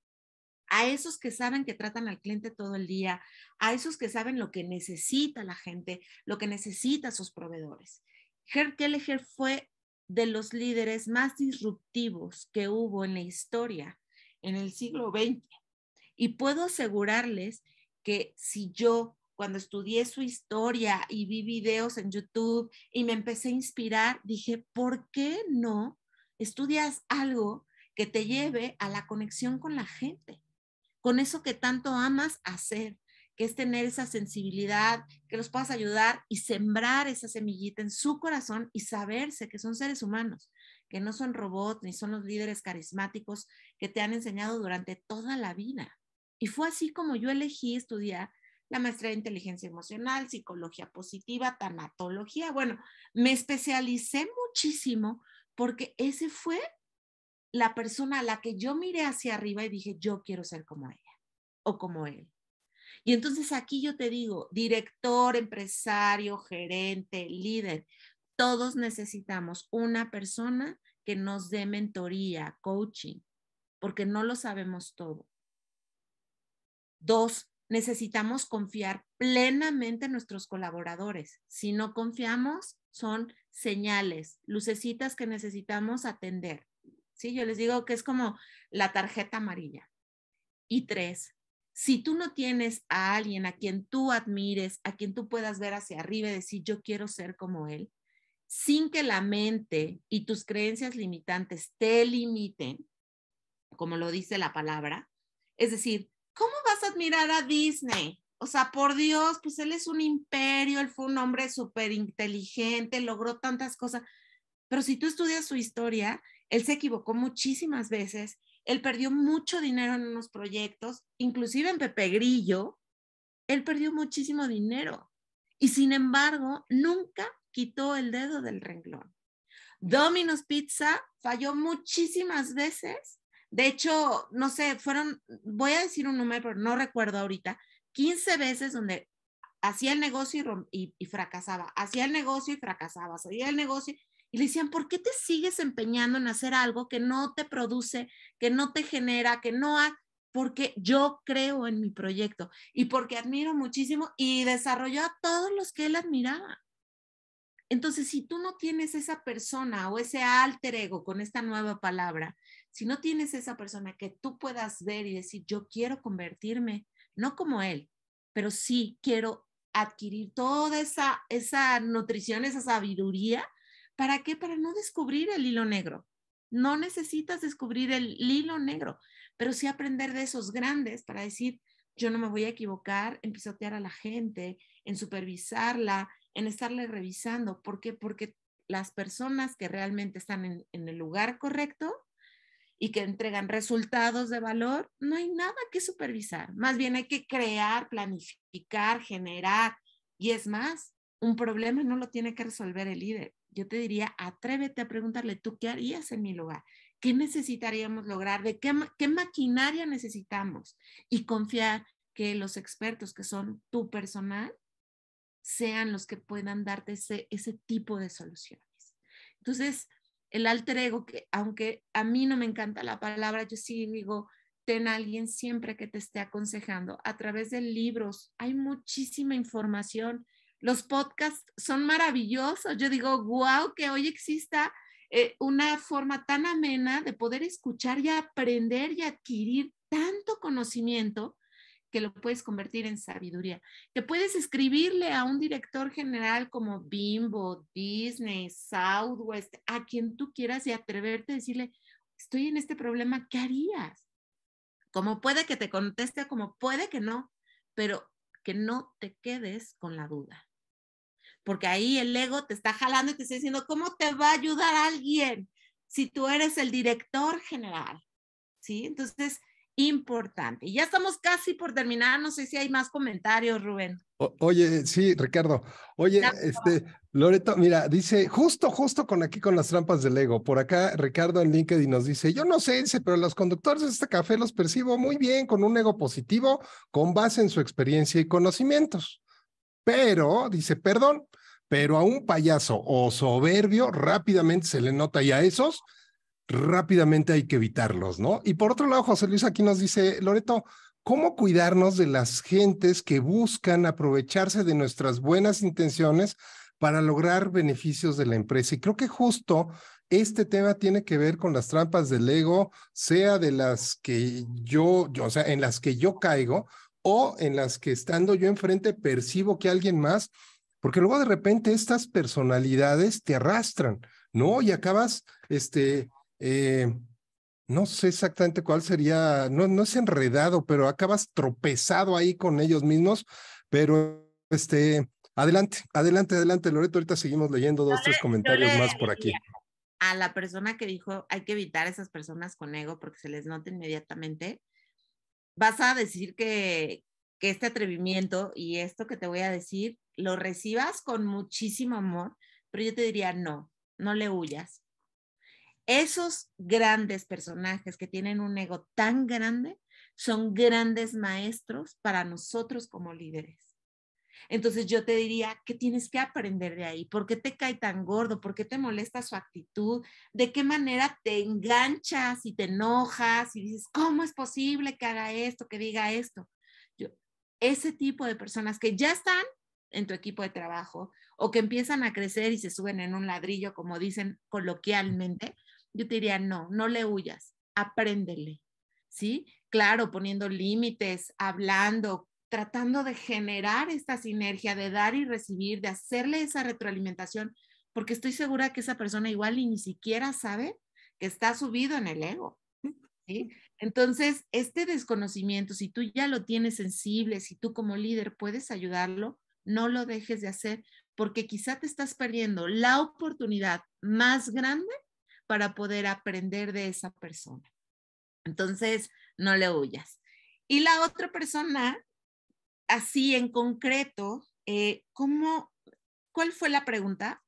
a esos que saben que tratan al cliente todo el día, a esos que saben lo que necesita la gente, lo que necesita sus proveedores. Herb Kelleher fue de los líderes más disruptivos que hubo en la historia en el siglo XX. Y puedo asegurarles que si yo, cuando estudié su historia y vi videos en YouTube y me empecé a inspirar, dije, ¿por qué no estudias algo que te lleve a la conexión con la gente? Con eso que tanto amas hacer, que es tener esa sensibilidad, que los puedas ayudar y sembrar esa semillita en su corazón y saberse que son seres humanos, que no son robots ni son los líderes carismáticos que te han enseñado durante toda la vida. Y fue así como yo elegí estudiar la maestría de inteligencia emocional, psicología positiva, tanatología. Bueno, me especialicé muchísimo porque ese fue la persona a la que yo miré hacia arriba y dije, yo quiero ser como ella o como él. Y entonces aquí yo te digo, director, empresario, gerente, líder, todos necesitamos una persona que nos dé mentoría, coaching, porque no lo sabemos todo. 2, necesitamos confiar plenamente en nuestros colaboradores. Si no confiamos, son señales, lucecitas que necesitamos atender. ¿Sí? Yo les digo que es como la tarjeta amarilla. Y 3, si tú no tienes a alguien a quien tú admires, a quien tú puedas ver hacia arriba y decir, yo quiero ser como él, sin que la mente y tus creencias limitantes te limiten, como lo dice la palabra, es decir, ¿cómo vas a admirar a Disney? O sea, por Dios, pues él es un imperio, él fue un hombre súper inteligente, logró tantas cosas, pero si tú estudias su historia, él se equivocó muchísimas veces, él perdió mucho dinero en unos proyectos, inclusive en Pepe Grillo, él perdió muchísimo dinero y sin embargo nunca quitó el dedo del renglón. Domino's Pizza falló muchísimas veces. De hecho, no sé, voy a decir un número, pero no recuerdo ahorita, 15 veces donde hacía el negocio y fracasaba, hacía el negocio y fracasaba, hacía el negocio y le decían, ¿por qué te sigues empeñando en hacer algo que no te produce, que no te genera, que no ha... Porque yo creo en mi proyecto y porque admiro muchísimo y desarrolló a todos los que él admiraba. Entonces, si tú no tienes esa persona o ese alter ego con esta nueva palabra, si no tienes esa persona que tú puedas ver y decir, yo quiero convertirme, no como él, pero sí quiero adquirir toda esa nutrición, esa sabiduría. ¿Para qué? Para no descubrir el hilo negro. No necesitas descubrir el hilo negro, pero sí aprender de esos grandes para decir, yo no me voy a equivocar en pisotear a la gente, en supervisarla, en estarle revisando. ¿Por qué? Porque las personas que realmente están en el lugar correcto y que entregan resultados de valor, no hay nada que supervisar. Más bien hay que crear, planificar, generar. Y es más, un problema no lo tiene que resolver el líder. Yo te diría, atrévete a preguntarle, ¿tú qué harías en mi lugar? ¿Qué necesitaríamos lograr? ¿De qué maquinaria necesitamos? Y confiar que los expertos que son tu personal sean los que puedan darte ese tipo de soluciones. Entonces, el alter ego, que aunque a mí no me encanta la palabra, yo sí digo, ten a alguien siempre que te esté aconsejando a través de libros. Hay muchísima información. Los podcasts son maravillosos. Yo digo, wow, que hoy exista una forma tan amena de poder escuchar y aprender y adquirir tanto conocimiento que lo puedes convertir en sabiduría, que puedes escribirle a un director general como Bimbo, Disney, Southwest, a quien tú quieras y atreverte a decirle, estoy en este problema, ¿qué harías? Como puede que te conteste, como puede que no, pero que no te quedes con la duda. Porque ahí el ego te está jalando y te está diciendo, ¿cómo te va a ayudar alguien si tú eres el director general? ¿sí? Entonces, importante. Y ya estamos casi por terminar, no sé si hay más comentarios, Rubén.
Oye, sí, Ricardo. Oye,
Ya.
Loreto, mira, dice, justo con aquí con las trampas del ego. Por acá, Ricardo en LinkedIn nos dice, yo no sé, dice, pero los conductores de este café los percibo muy bien, con un ego positivo, con base en su experiencia y conocimientos. Pero, dice, perdón, pero a un payaso o soberbio rápidamente se le nota y a esos rápidamente hay que evitarlos, ¿no? Y por otro lado, José Luis aquí nos dice, Loreto, ¿cómo cuidarnos de las gentes que buscan aprovecharse de nuestras buenas intenciones para lograr beneficios de la empresa? Y creo que justo este tema tiene que ver con las trampas del ego, sea de las que o sea, en las que yo caigo o en las que estando yo enfrente percibo que alguien más, porque luego de repente estas personalidades te arrastran, ¿no? Y acabas, eh, no sé exactamente cuál sería, no es enredado, pero acabas tropezado ahí con ellos mismos, pero adelante, Loreto, ahorita seguimos leyendo dos, tres
Yo le
comentarios más por
diría
aquí.
a la persona que dijo, hay que evitar esas personas con ego porque se les nota inmediatamente, vas a decir que este atrevimiento y esto que te voy a decir, lo recibas con muchísimo amor, pero yo te diría, no, no le huyas. Esos grandes personajes que tienen un ego tan grande son grandes maestros para nosotros como líderes. Entonces yo te diría que tienes que aprender de ahí. ¿Por qué te cae tan gordo? ¿Por qué te molesta su actitud? ¿De qué manera te enganchas y te enojas y dices, ¿cómo es posible que haga esto, que diga esto? Yo, ese tipo de personas que ya están en tu equipo de trabajo o que empiezan a crecer y se suben en un ladrillo, como dicen coloquialmente, yo te diría, no, no le huyas, apréndele, ¿sí? Claro, poniendo límites, hablando, tratando de generar esta sinergia, de dar y recibir, de hacerle esa retroalimentación, porque estoy segura que esa persona igual y ni siquiera sabe que está subido en el ego, ¿sí? Entonces, este desconocimiento, si tú ya lo tienes sensible, si tú como líder puedes ayudarlo, no lo dejes de hacer, porque quizá te estás perdiendo la oportunidad más grande para poder aprender de esa persona. Entonces, no le huyas. Y la otra persona, así en concreto, ¿cuál fue la pregunta?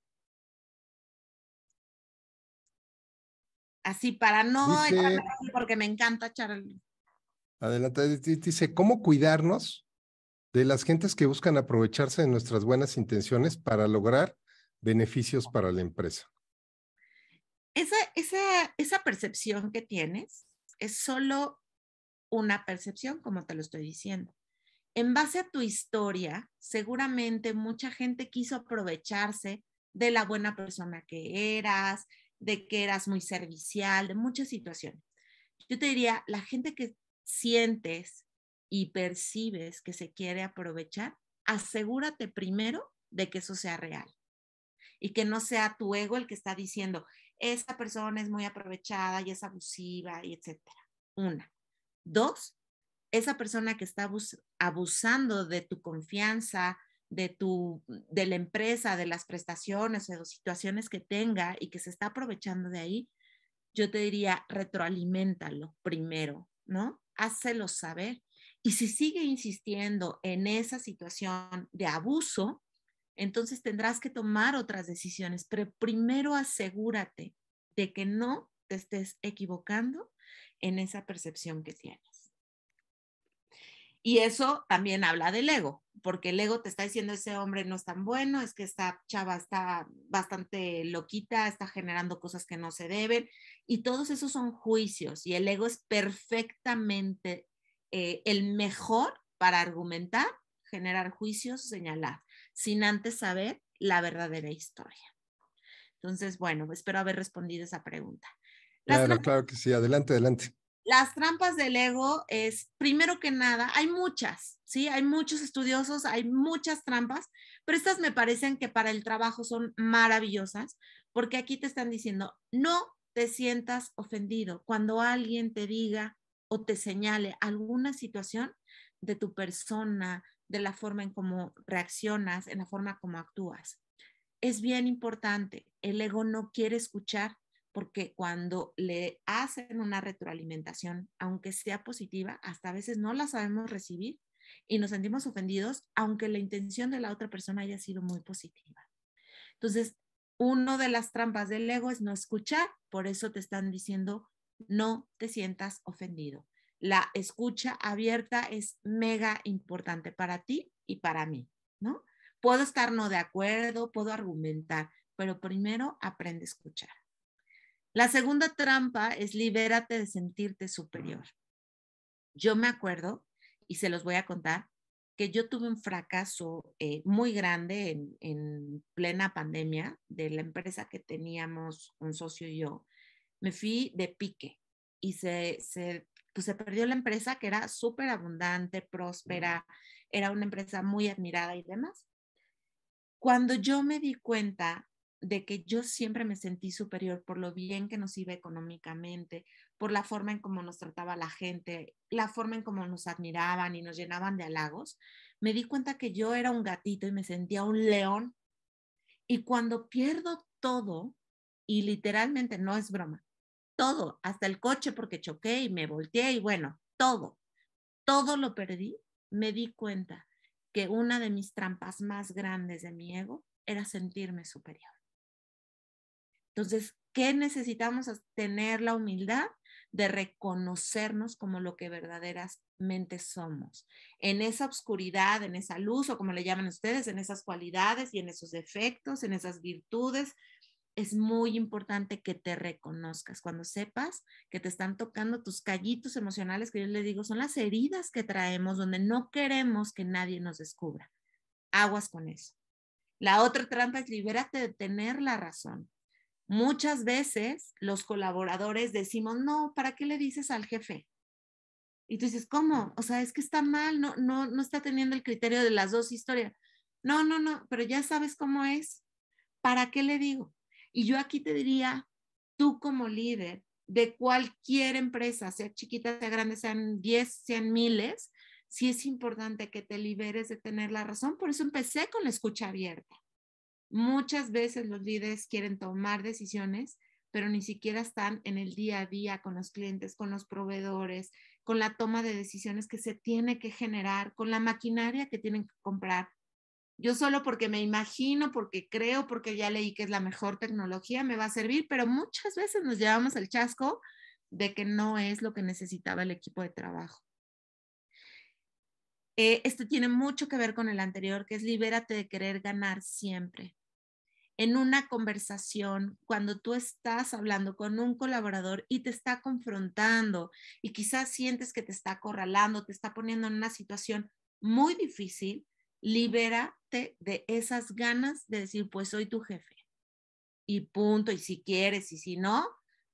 Así para no echarme
Dice,
así porque me encanta echar.
adelante, dice, ¿cómo cuidarnos de las gentes que buscan aprovecharse de nuestras buenas intenciones para lograr beneficios para la empresa?
Esa percepción que tienes es solo una percepción, como te lo estoy diciendo. En base a tu historia, seguramente mucha gente quiso aprovecharse de la buena persona que eras, de que eras muy servicial, de muchas situaciones. Yo te diría, la gente que sientes y percibes que se quiere aprovechar, asegúrate primero de que eso sea real y que no sea tu ego el que está diciendo, esa persona es muy aprovechada y es abusiva y etcétera. Una. Dos, esa persona que está abusando de tu confianza, de la empresa, de las prestaciones o situaciones que tenga y que se está aprovechando de ahí, yo te diría, retroaliméntalo primero, ¿no? Hácelo saber. Y si sigue insistiendo en esa situación de abuso, entonces tendrás que tomar otras decisiones, pero primero asegúrate de que no te estés equivocando en esa percepción que tienes. Y eso también habla del ego, porque el ego te está diciendo ese hombre no es tan bueno, es que esta chava está bastante loquita, está generando cosas que no se deben, y todos esos son juicios, y el ego es perfectamente el mejor para argumentar, generar juicios, señalar, sin antes saber la verdadera historia. Entonces, bueno, espero haber respondido esa pregunta. Las
Claro que sí, adelante.
las trampas del ego es, primero que nada, hay muchas, ¿sí? Hay muchos estudiosos, hay muchas trampas, pero estas me parecen que para el trabajo son maravillosas, porque aquí te están diciendo, no te sientas ofendido cuando alguien te diga o te señale alguna situación de tu persona, de la forma en cómo reaccionas, en la forma como actúas. Es bien importante, el ego no quiere escuchar porque cuando le hacen una retroalimentación, aunque sea positiva, hasta a veces no la sabemos recibir y nos sentimos ofendidos, aunque la intención de la otra persona haya sido muy positiva. Entonces, una de las trampas del ego es no escuchar, por eso te están diciendo no te sientas ofendido. La escucha abierta es mega importante para ti y para mí, ¿no? Puedo estar no de acuerdo, puedo argumentar, pero primero aprende a escuchar. La segunda trampa es libérate de sentirte superior. Yo me acuerdo, y se los voy a contar, que yo tuve un fracaso muy grande en plena pandemia de la empresa que teníamos un socio y yo. Me fui de pique y pues se perdió la empresa que era súper abundante, próspera, era una empresa muy admirada y demás. Cuando yo me di cuenta de que yo siempre me sentí superior por lo bien que nos iba económicamente, por la forma en cómo nos trataba la gente, la forma en cómo nos admiraban y nos llenaban de halagos, me di cuenta que yo era un gatito y me sentía un león. Y cuando pierdo todo, y literalmente no es broma, todo, hasta el coche porque choqué y me volteé y bueno, todo lo perdí, me di cuenta que una de mis trampas más grandes de mi ego era sentirme superior. Entonces, ¿qué necesitamos? Tener la humildad de reconocernos como lo que verdaderamente somos. En esa oscuridad, en esa luz, o como le llaman ustedes, en esas cualidades y en esos defectos, en esas virtudes, es muy importante que te reconozcas. Cuando sepas que te están tocando tus callitos emocionales, que yo les digo, son las heridas que traemos donde no queremos que nadie nos descubra. Aguas con eso. La otra trampa es libérate de tener la razón. Muchas veces los colaboradores decimos, no, ¿para qué le dices al jefe? Y tú dices, ¿cómo? O sea, es que está mal, no está teniendo el criterio de las dos historias. No, pero ya sabes cómo es. ¿Para qué le digo? Y yo aquí te diría, tú como líder de cualquier empresa, sea chiquita, sea grande, sean 10, sean miles, sí es importante que te liberes de tener la razón. Por eso empecé con la escucha abierta. Muchas veces los líderes quieren tomar decisiones, pero ni siquiera están en el día a día con los clientes, con los proveedores, con la toma de decisiones que se tiene que generar, con la maquinaria que tienen que comprar. Yo solo porque me imagino, porque creo, porque ya leí que es la mejor tecnología, me va a servir, pero muchas veces nos llevamos el chasco de que no es lo que necesitaba el equipo de trabajo. Esto tiene mucho que ver con el anterior, que es libérate de querer ganar siempre. En una conversación, cuando tú estás hablando con un colaborador y te está confrontando y quizás sientes que te está acorralando, te está poniendo en una situación muy difícil, libérate de esas ganas de decir, pues soy tu jefe y punto, y si quieres y si no,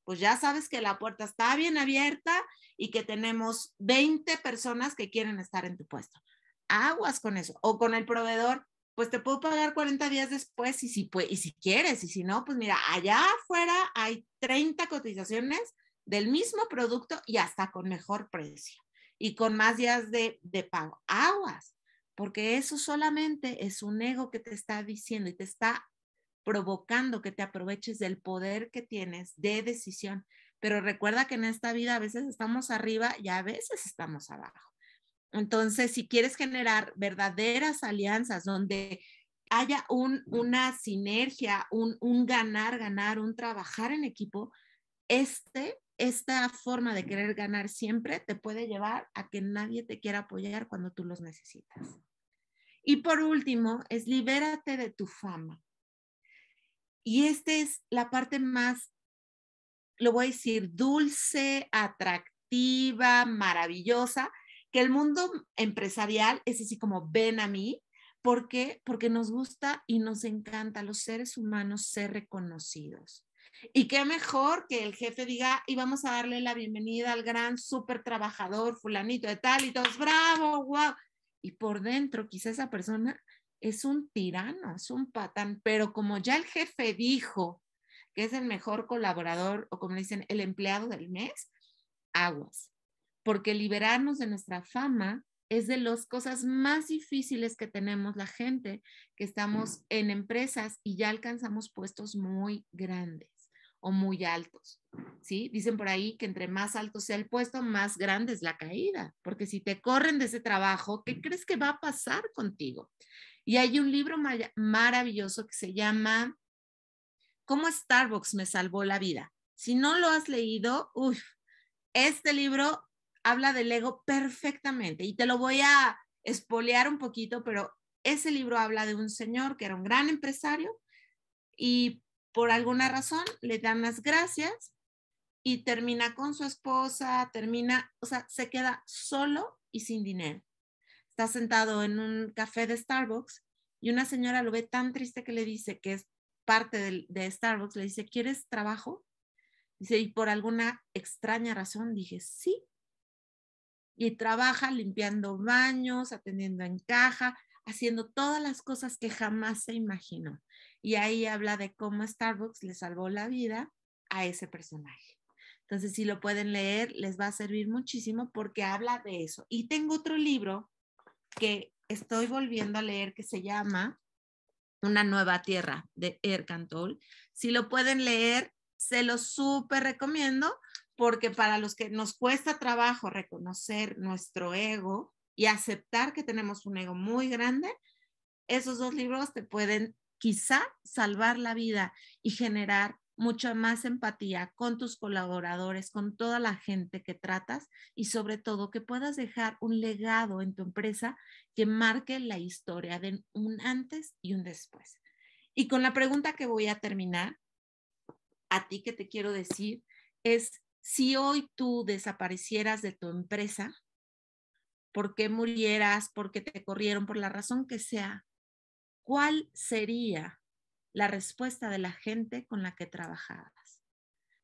pues ya sabes que la puerta está bien abierta y que tenemos 20 personas que quieren estar en tu puesto. Aguas con eso. O con el proveedor, pues te puedo pagar 40 días después y si quieres, y si no, pues mira, allá afuera hay 30 cotizaciones del mismo producto y hasta con mejor precio y con más días de pago. Aguas, porque eso solamente es un ego que te está diciendo y te está provocando que te aproveches del poder que tienes de decisión. Pero recuerda que en esta vida a veces estamos arriba y a veces estamos abajo. Entonces, si quieres generar verdaderas alianzas donde haya una sinergia, un ganar, un trabajar en equipo, esta forma de querer ganar siempre te puede llevar a que nadie te quiera apoyar cuando tú los necesitas. Y por último, es libérate de tu fama. Y esta es la parte más, lo voy a decir, dulce, atractiva, maravillosa, que el mundo empresarial es así como ven a mí. ¿Por qué? Porque nos gusta y nos encanta a los seres humanos ser reconocidos. Y qué mejor que el jefe diga, y vamos a darle la bienvenida al gran súper trabajador fulanito de tal y todos, bravo, wow. Y por dentro quizá esa persona es un tirano, es un patán, pero como ya el jefe dijo que es el mejor colaborador o como dicen, el empleado del mes, aguas. Porque liberarnos de nuestra fama es de las cosas más difíciles que tenemos la gente que estamos en empresas y ya alcanzamos puestos muy grandes o muy altos, ¿sí? Dicen por ahí que entre más alto sea el puesto, más grande es la caída, porque si te corren de ese trabajo, ¿qué crees que va a pasar contigo? Y hay un libro maravilloso que se llama ¿Cómo Starbucks me salvó la vida? Si no lo has leído, este libro habla del ego perfectamente y te lo voy a espolear un poquito, pero ese libro habla de un señor que era un gran empresario y por alguna razón le dan las gracias y termina con su esposa, o sea, se queda solo y sin dinero. Está sentado en un café de Starbucks y una señora lo ve tan triste que le dice que es parte de Starbucks, le dice, ¿quieres trabajo? Dice, y por alguna extraña razón dije, sí. Y trabaja limpiando baños, atendiendo en caja, haciendo todas las cosas que jamás se imaginó. Y ahí habla de cómo Starbucks le salvó la vida a ese personaje. Entonces, si lo pueden leer, les va a servir muchísimo porque habla de eso. Y tengo otro libro que estoy volviendo a leer que se llama Una nueva tierra de Erkan Tolle. Si lo pueden leer, se lo súper recomiendo porque para los que nos cuesta trabajo reconocer nuestro ego y aceptar que tenemos un ego muy grande, esos dos libros te pueden quizá salvar la vida y generar mucha más empatía con tus colaboradores, con toda la gente que tratas y sobre todo que puedas dejar un legado en tu empresa que marque la historia de un antes y un después. Y con la pregunta que voy a terminar, a ti que te quiero decir, es si hoy tú desaparecieras de tu empresa, ¿por qué murieras? ¿Por qué te corrieron? Por la razón que sea, ¿cuál sería la respuesta de la gente con la que trabajabas?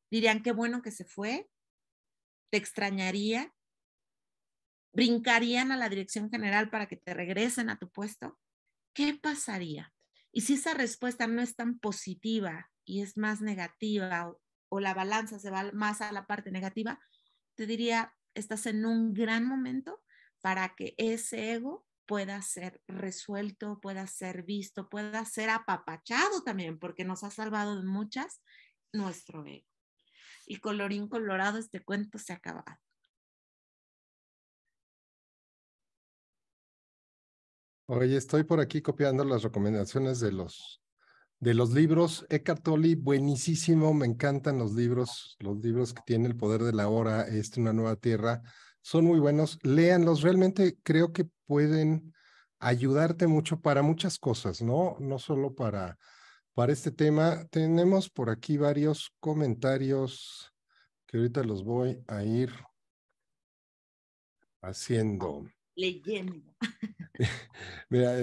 Dirían, qué bueno que se fue, te extrañaría, brincarían a la dirección general para que te regresen a tu puesto. ¿Qué pasaría? Y si esa respuesta no es tan positiva y es más negativa o la balanza se va más a la parte negativa, te diría, estás en un gran momento para que ese ego pueda ser resuelto, pueda ser visto, pueda ser apapachado también, porque nos ha salvado de muchas nuestro ego. Y colorín colorado, este cuento se ha acabado.
Oye, estoy por aquí copiando las recomendaciones de los libros. Eckhart Tolle, buenísimo, me encantan los libros que tiene El poder de la hora, Una nueva tierra, son muy buenos. Léanlos, realmente creo que pueden ayudarte mucho para muchas cosas, ¿no? No solo para este tema. Tenemos por aquí varios comentarios que ahorita los voy a ir haciendo.
Leyendo.
Mira,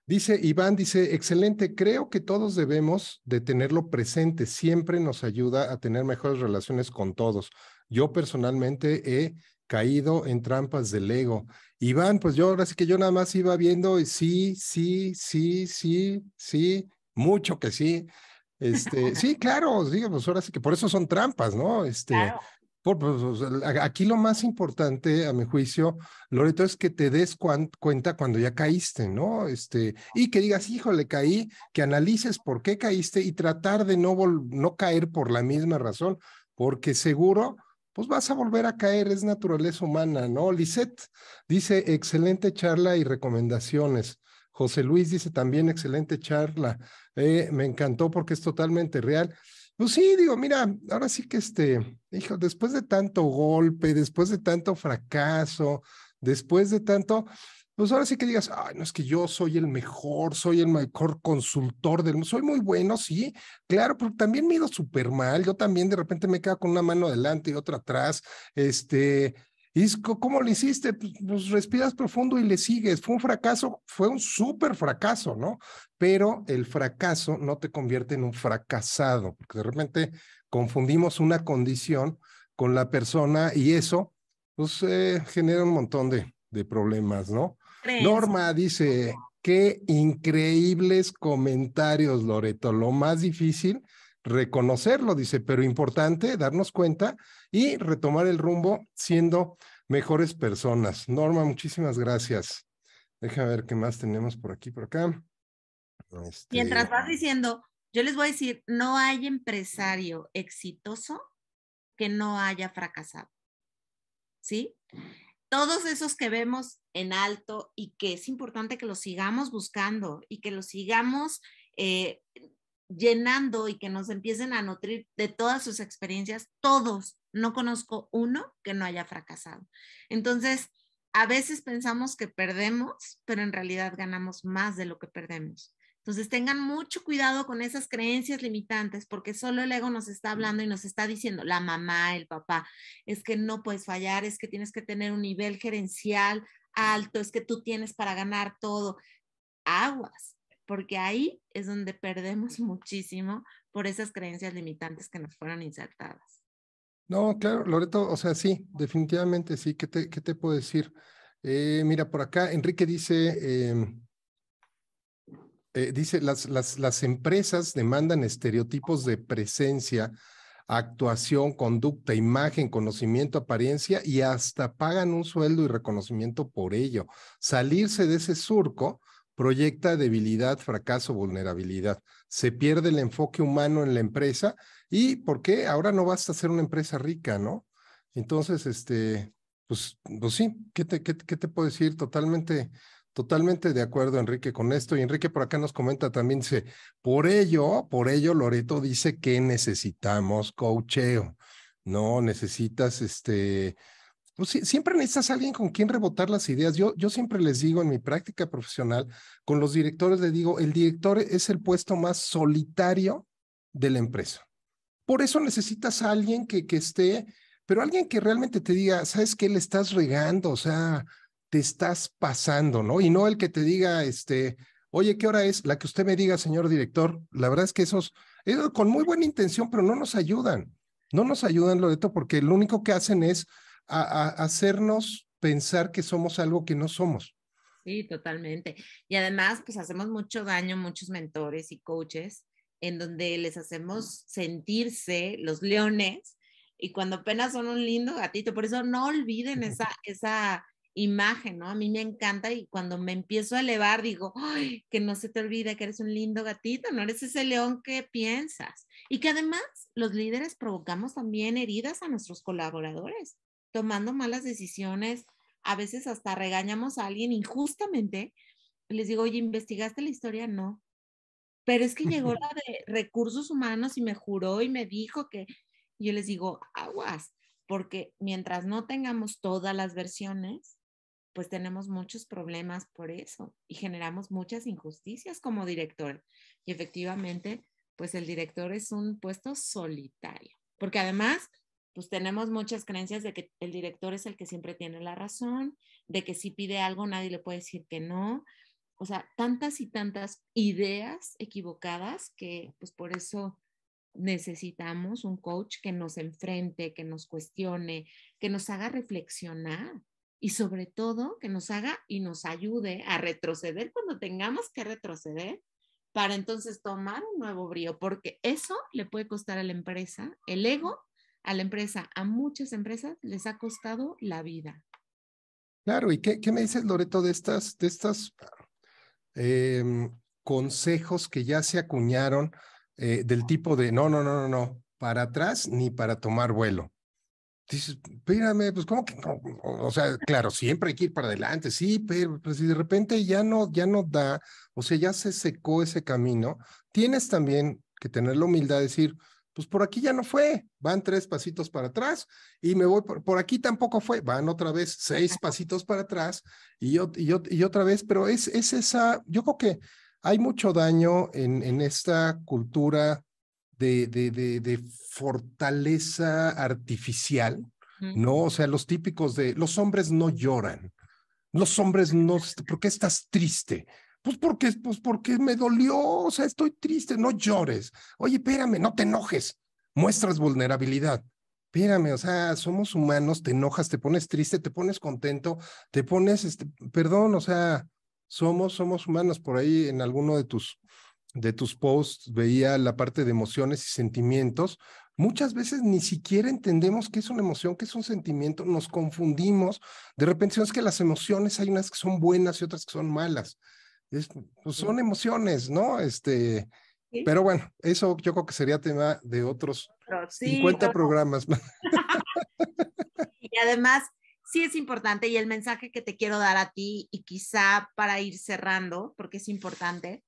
dice Iván, dice, excelente, creo que todos debemos de tenerlo presente, siempre nos ayuda a tener mejores relaciones con todos. Yo personalmente he caído en trampas del ego. Iván, pues yo ahora sí que yo nada más iba viendo y sí, sí, sí, sí, sí, mucho que sí. Sí, claro, digo, pues ahora sí que por eso son trampas, ¿no?
Claro.
Pues, aquí lo más importante, a mi juicio, Loreto, es que te des cuenta cuando ya caíste, ¿no? Y que digas, híjole, caí, que analices por qué caíste y tratar de no caer por la misma razón, porque seguro, pues vas a volver a caer, es naturaleza humana, ¿no? Lisette dice, excelente charla y recomendaciones. José Luis dice también, excelente charla. Me encantó porque es totalmente real. Pues sí, digo, mira, ahora sí que hijo, después de tanto golpe, después de tanto fracaso, después de tanto, pues ahora sí que digas, ay, no es que yo soy el mejor consultor soy muy bueno, sí, claro, pero también me he ido súper mal, yo también de repente me quedo con una mano adelante y otra atrás, ¿cómo lo hiciste? Pues respiras profundo y le sigues, fue un fracaso, fue un súper fracaso, ¿no? Pero el fracaso no te convierte en un fracasado, porque de repente confundimos una condición con la persona y eso pues genera un montón de problemas, ¿no?
Creencia.
Norma dice, qué increíbles comentarios, Loreto. Lo más difícil, reconocerlo, dice, pero importante darnos cuenta y retomar el rumbo siendo mejores personas. Norma, muchísimas gracias. Déjame ver qué más tenemos por aquí, por acá.
Mientras vas diciendo, Yo les voy a decir, no hay empresario exitoso que no haya fracasado, ¿sí? Todos esos que vemos en alto y que es importante que los sigamos buscando y que los sigamos eh, llenando y que nos empiecen a nutrir de todas sus experiencias, todos, no conozco uno que no haya fracasado. Entonces, a veces pensamos que perdemos, pero en realidad ganamos más de lo que perdemos. Entonces, tengan mucho cuidado con esas creencias limitantes, porque solo el ego nos está hablando y nos está diciendo, la mamá, el papá, es que no puedes fallar, es que tienes que tener un nivel gerencial alto, es que tú tienes para ganar todo. Aguas, porque ahí es donde perdemos muchísimo por esas creencias limitantes que nos fueron insertadas.
No, claro, Loreto, o sea, sí, definitivamente sí. ¿Qué te puedo decir? Mira, por acá Enrique dice, las empresas demandan estereotipos de presencia, actuación, conducta, imagen, conocimiento, apariencia y hasta pagan un sueldo y reconocimiento por ello. Salirse de ese surco proyecta debilidad, fracaso, vulnerabilidad. Se pierde el enfoque humano en la empresa y ¿por qué? Ahora no basta ser una empresa rica, ¿no? Entonces, pues sí, ¿qué te puedo decir? Totalmente de acuerdo, Enrique, con esto. Y Enrique por acá nos comenta también, dice, por ello, Loreto dice que necesitamos coacheo. No, necesitas, pues sí, siempre necesitas a alguien con quien rebotar las ideas. Yo siempre les digo en mi práctica profesional, con los directores les digo, el director es el puesto más solitario de la empresa. Por eso necesitas a alguien que esté, pero alguien que realmente te diga, ¿sabes qué? Le estás regando, o sea, te estás pasando, ¿no? Y no el que te diga, oye, ¿qué hora es? La que usted me diga, señor director. La verdad es que esos con muy buena intención, pero no nos ayudan. No nos ayudan, Loreto, porque lo único que hacen es hacernos pensar que somos algo que no somos.
Sí, totalmente. Y además, pues hacemos mucho daño, muchos mentores y coaches, en donde les hacemos sentirse los leones y cuando apenas son un lindo gatito. Por eso no olviden esa imagen, ¿no? A mí me encanta y cuando me empiezo a elevar digo, ay, que no se te olvide que eres un lindo gatito, no eres ese león que piensas. Y que además los líderes provocamos también heridas a nuestros colaboradores, tomando malas decisiones, a veces hasta regañamos a alguien injustamente. Les digo, oye, ¿investigaste la historia? No. Pero es que llegó la de recursos humanos y me juró y me dijo que, yo les digo, aguas, porque mientras no tengamos todas las versiones, pues tenemos muchos problemas por eso y generamos muchas injusticias como director. Y efectivamente, pues el director es un puesto solitario, porque además, pues tenemos muchas creencias de que el director es el que siempre tiene la razón, de que si pide algo nadie le puede decir que no. O sea, tantas y tantas ideas equivocadas que pues por eso necesitamos un coach que nos enfrente, que nos cuestione, que nos haga reflexionar y sobre todo que nos haga y nos ayude a retroceder cuando tengamos que retroceder para entonces tomar un nuevo brío, porque eso le puede costar a la empresa, el ego a la empresa, a muchas empresas les ha costado la vida.
Claro, ¿y qué me dices, Loreto, de estas consejos que ya se acuñaron del tipo de no, para atrás ni para tomar vuelo? Dices, espérame, pues ¿cómo que no? O sea, claro, siempre hay que ir para adelante, sí, pero pues, si de repente ya no da, o sea, ya se secó ese camino, tienes también que tener la humildad de decir, pues por aquí ya no fue, van 3 pasitos para atrás y me voy por aquí tampoco fue, van otra vez 6 pasitos para atrás y otra vez, pero es esa, yo creo que hay mucho daño en esta cultura de fortaleza artificial, ¿no? O sea, los típicos de los hombres no lloran, los hombres no, ¿por qué estás triste? Pues porque me dolió, o sea, estoy triste, no llores. Oye, espérame, no te enojes, muestras vulnerabilidad. Espérame, o sea, somos humanos, te enojas, te pones triste, te pones contento, te pones, perdón, o sea, somos humanos. Por ahí en alguno de tus posts veía la parte de emociones y sentimientos. Muchas veces ni siquiera entendemos qué es una emoción, qué es un sentimiento, nos confundimos. De repente es que las emociones hay unas que son buenas y otras que son malas. Pues son emociones, ¿no?
Sí,
Pero bueno, eso yo creo que sería tema de otros
pero sí,
50 programas.
y además, sí es importante y el mensaje que te quiero dar a ti y quizá para ir cerrando, porque es importante,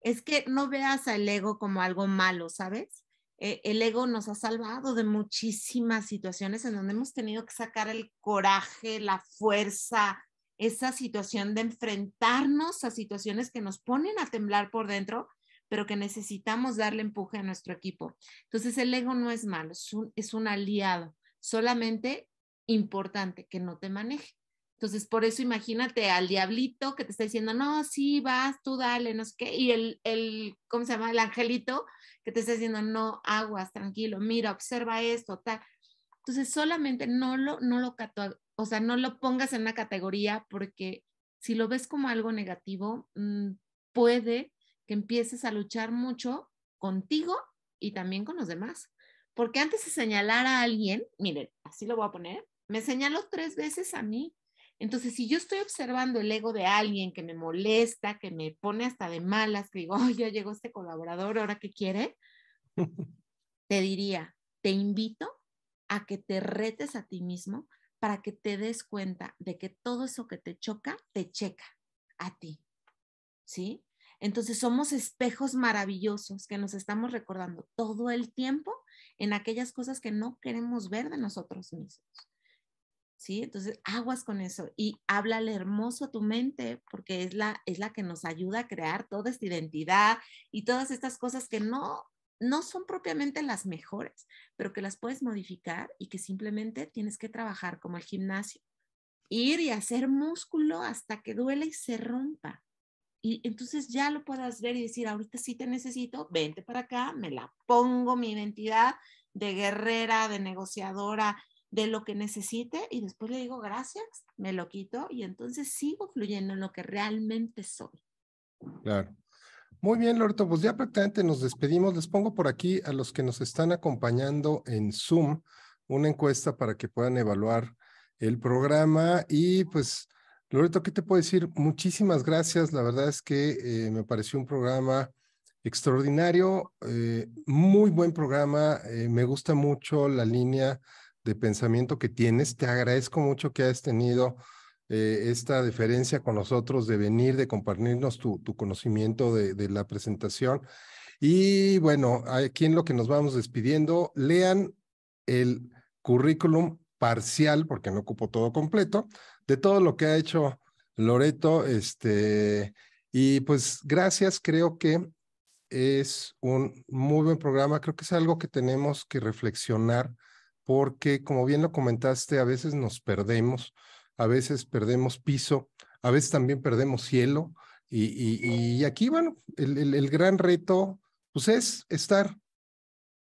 es que no veas al ego como algo malo, ¿sabes? El ego nos ha salvado de muchísimas situaciones en donde hemos tenido que sacar el coraje, la fuerza, esa situación de enfrentarnos a situaciones que nos ponen a temblar por dentro, pero que necesitamos darle empuje a nuestro equipo. Entonces el ego no es malo, es un aliado, solamente importante que no te maneje. Entonces, por eso imagínate al diablito que te está diciendo, no, sí, vas, tú dale, no sé qué, y ¿cómo se llama? El angelito que te está diciendo, no, aguas, tranquilo, mira, observa esto, tal. Entonces, solamente o sea, no lo pongas en una categoría porque si lo ves como algo negativo, puede que empieces a luchar mucho contigo y también con los demás. Porque antes de señalar a alguien, miren, así lo voy a poner, me señaló 3 veces a mí. Entonces, si yo estoy observando el ego de alguien que me molesta, que me pone hasta de malas, que digo, oh, ya llegó este colaborador, ¿ahora qué quiere? Te diría, te invito a que te retes a ti mismo para que te des cuenta de que todo eso que te checa a ti, ¿sí? Entonces somos espejos maravillosos que nos estamos recordando todo el tiempo en aquellas cosas que no queremos ver de nosotros mismos. ¿Sí? Entonces, aguas con eso y háblale hermoso a tu mente porque es la que nos ayuda a crear toda esta identidad y todas estas cosas que no son propiamente las mejores, pero que las puedes modificar y que simplemente tienes que trabajar como el gimnasio, ir y hacer músculo hasta que duele y se rompa. Y entonces ya lo puedas ver y decir, ahorita sí te necesito, vente para acá, me la pongo mi identidad de guerrera, de negociadora, de lo que necesite y después le digo gracias, me lo quito y entonces sigo fluyendo en lo que realmente soy.
Claro. Muy bien, Loreto, pues ya prácticamente nos despedimos. Les pongo por aquí a los que nos están acompañando en Zoom una encuesta para que puedan evaluar el programa. Y pues, Loreto, ¿qué te puedo decir? Muchísimas gracias. La verdad es que me pareció un programa extraordinario, muy buen programa. Me gusta mucho la línea de pensamiento que tienes. Te agradezco mucho que hayas tenido esta deferencia con nosotros de venir, de compartirnos tu conocimiento de la presentación. Y bueno, aquí en lo que nos vamos despidiendo, lean el currículum parcial, porque no ocupo todo completo, de todo lo que ha hecho Loreto. Y pues gracias, creo que es un muy buen programa, creo que es algo que tenemos que reflexionar porque como bien lo comentaste, a veces nos perdemos, a veces perdemos piso, a veces también perdemos cielo y aquí, bueno, el gran reto pues es estar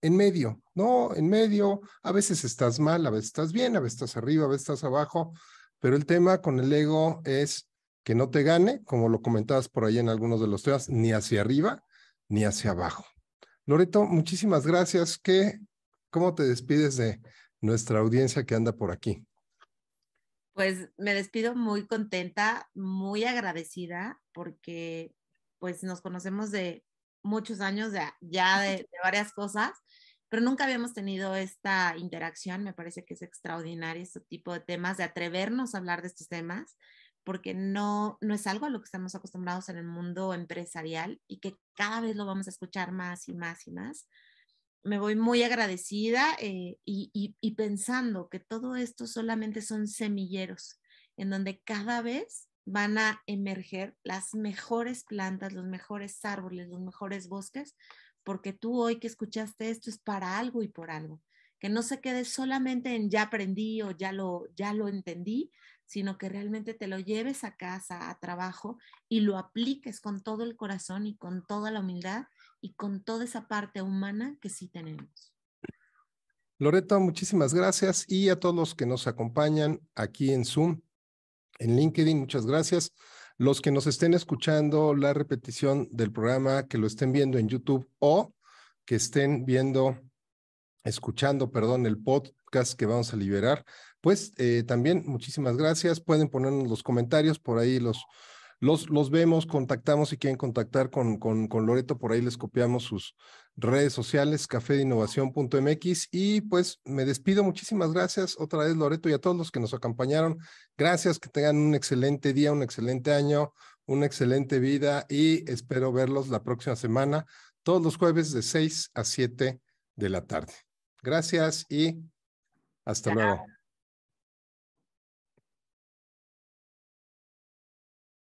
en medio, ¿no? En medio, a veces estás mal, a veces estás bien, a veces estás arriba, a veces estás abajo, pero el tema con el ego es que no te gane, como lo comentabas por ahí en algunos de los temas, ni hacia arriba ni hacia abajo. Loreto, muchísimas gracias. ¿Cómo te despides de nuestra audiencia que anda por aquí?
Pues me despido muy contenta, muy agradecida porque pues nos conocemos de muchos años, de varias cosas, pero nunca habíamos tenido esta interacción. Me parece que es extraordinario este tipo de temas, de atrevernos a hablar de estos temas, porque no es algo a lo que estamos acostumbrados en el mundo empresarial y que cada vez lo vamos a escuchar más y más y más. Me voy muy agradecida y pensando que todo esto solamente son semilleros en donde cada vez van a emerger las mejores plantas, los mejores árboles, los mejores bosques, porque tú hoy que escuchaste esto es para algo y por algo. Que no se quede solamente en ya aprendí o ya lo entendí, sino que realmente te lo lleves a casa, a trabajo y lo apliques con todo el corazón y con toda la humildad y con toda esa parte humana que sí tenemos.
Loreto, muchísimas gracias y a todos los que nos acompañan aquí en Zoom, en LinkedIn, muchas gracias. Los que nos estén escuchando la repetición del programa, que lo estén viendo en YouTube o que estén escuchando, perdón, el podcast que vamos a liberar, pues también muchísimas gracias. Pueden ponernos los comentarios, por ahí los vemos, contactamos si quieren contactar con Loreto, por ahí les copiamos sus redes sociales, cafedinnovación.mx, y pues me despido. Muchísimas gracias otra vez, Loreto, y a todos los que nos acompañaron. Gracias, que tengan un excelente día, un excelente año, una excelente vida, y espero verlos la próxima semana, todos los jueves de 6 a 7 de la tarde. Gracias y hasta luego.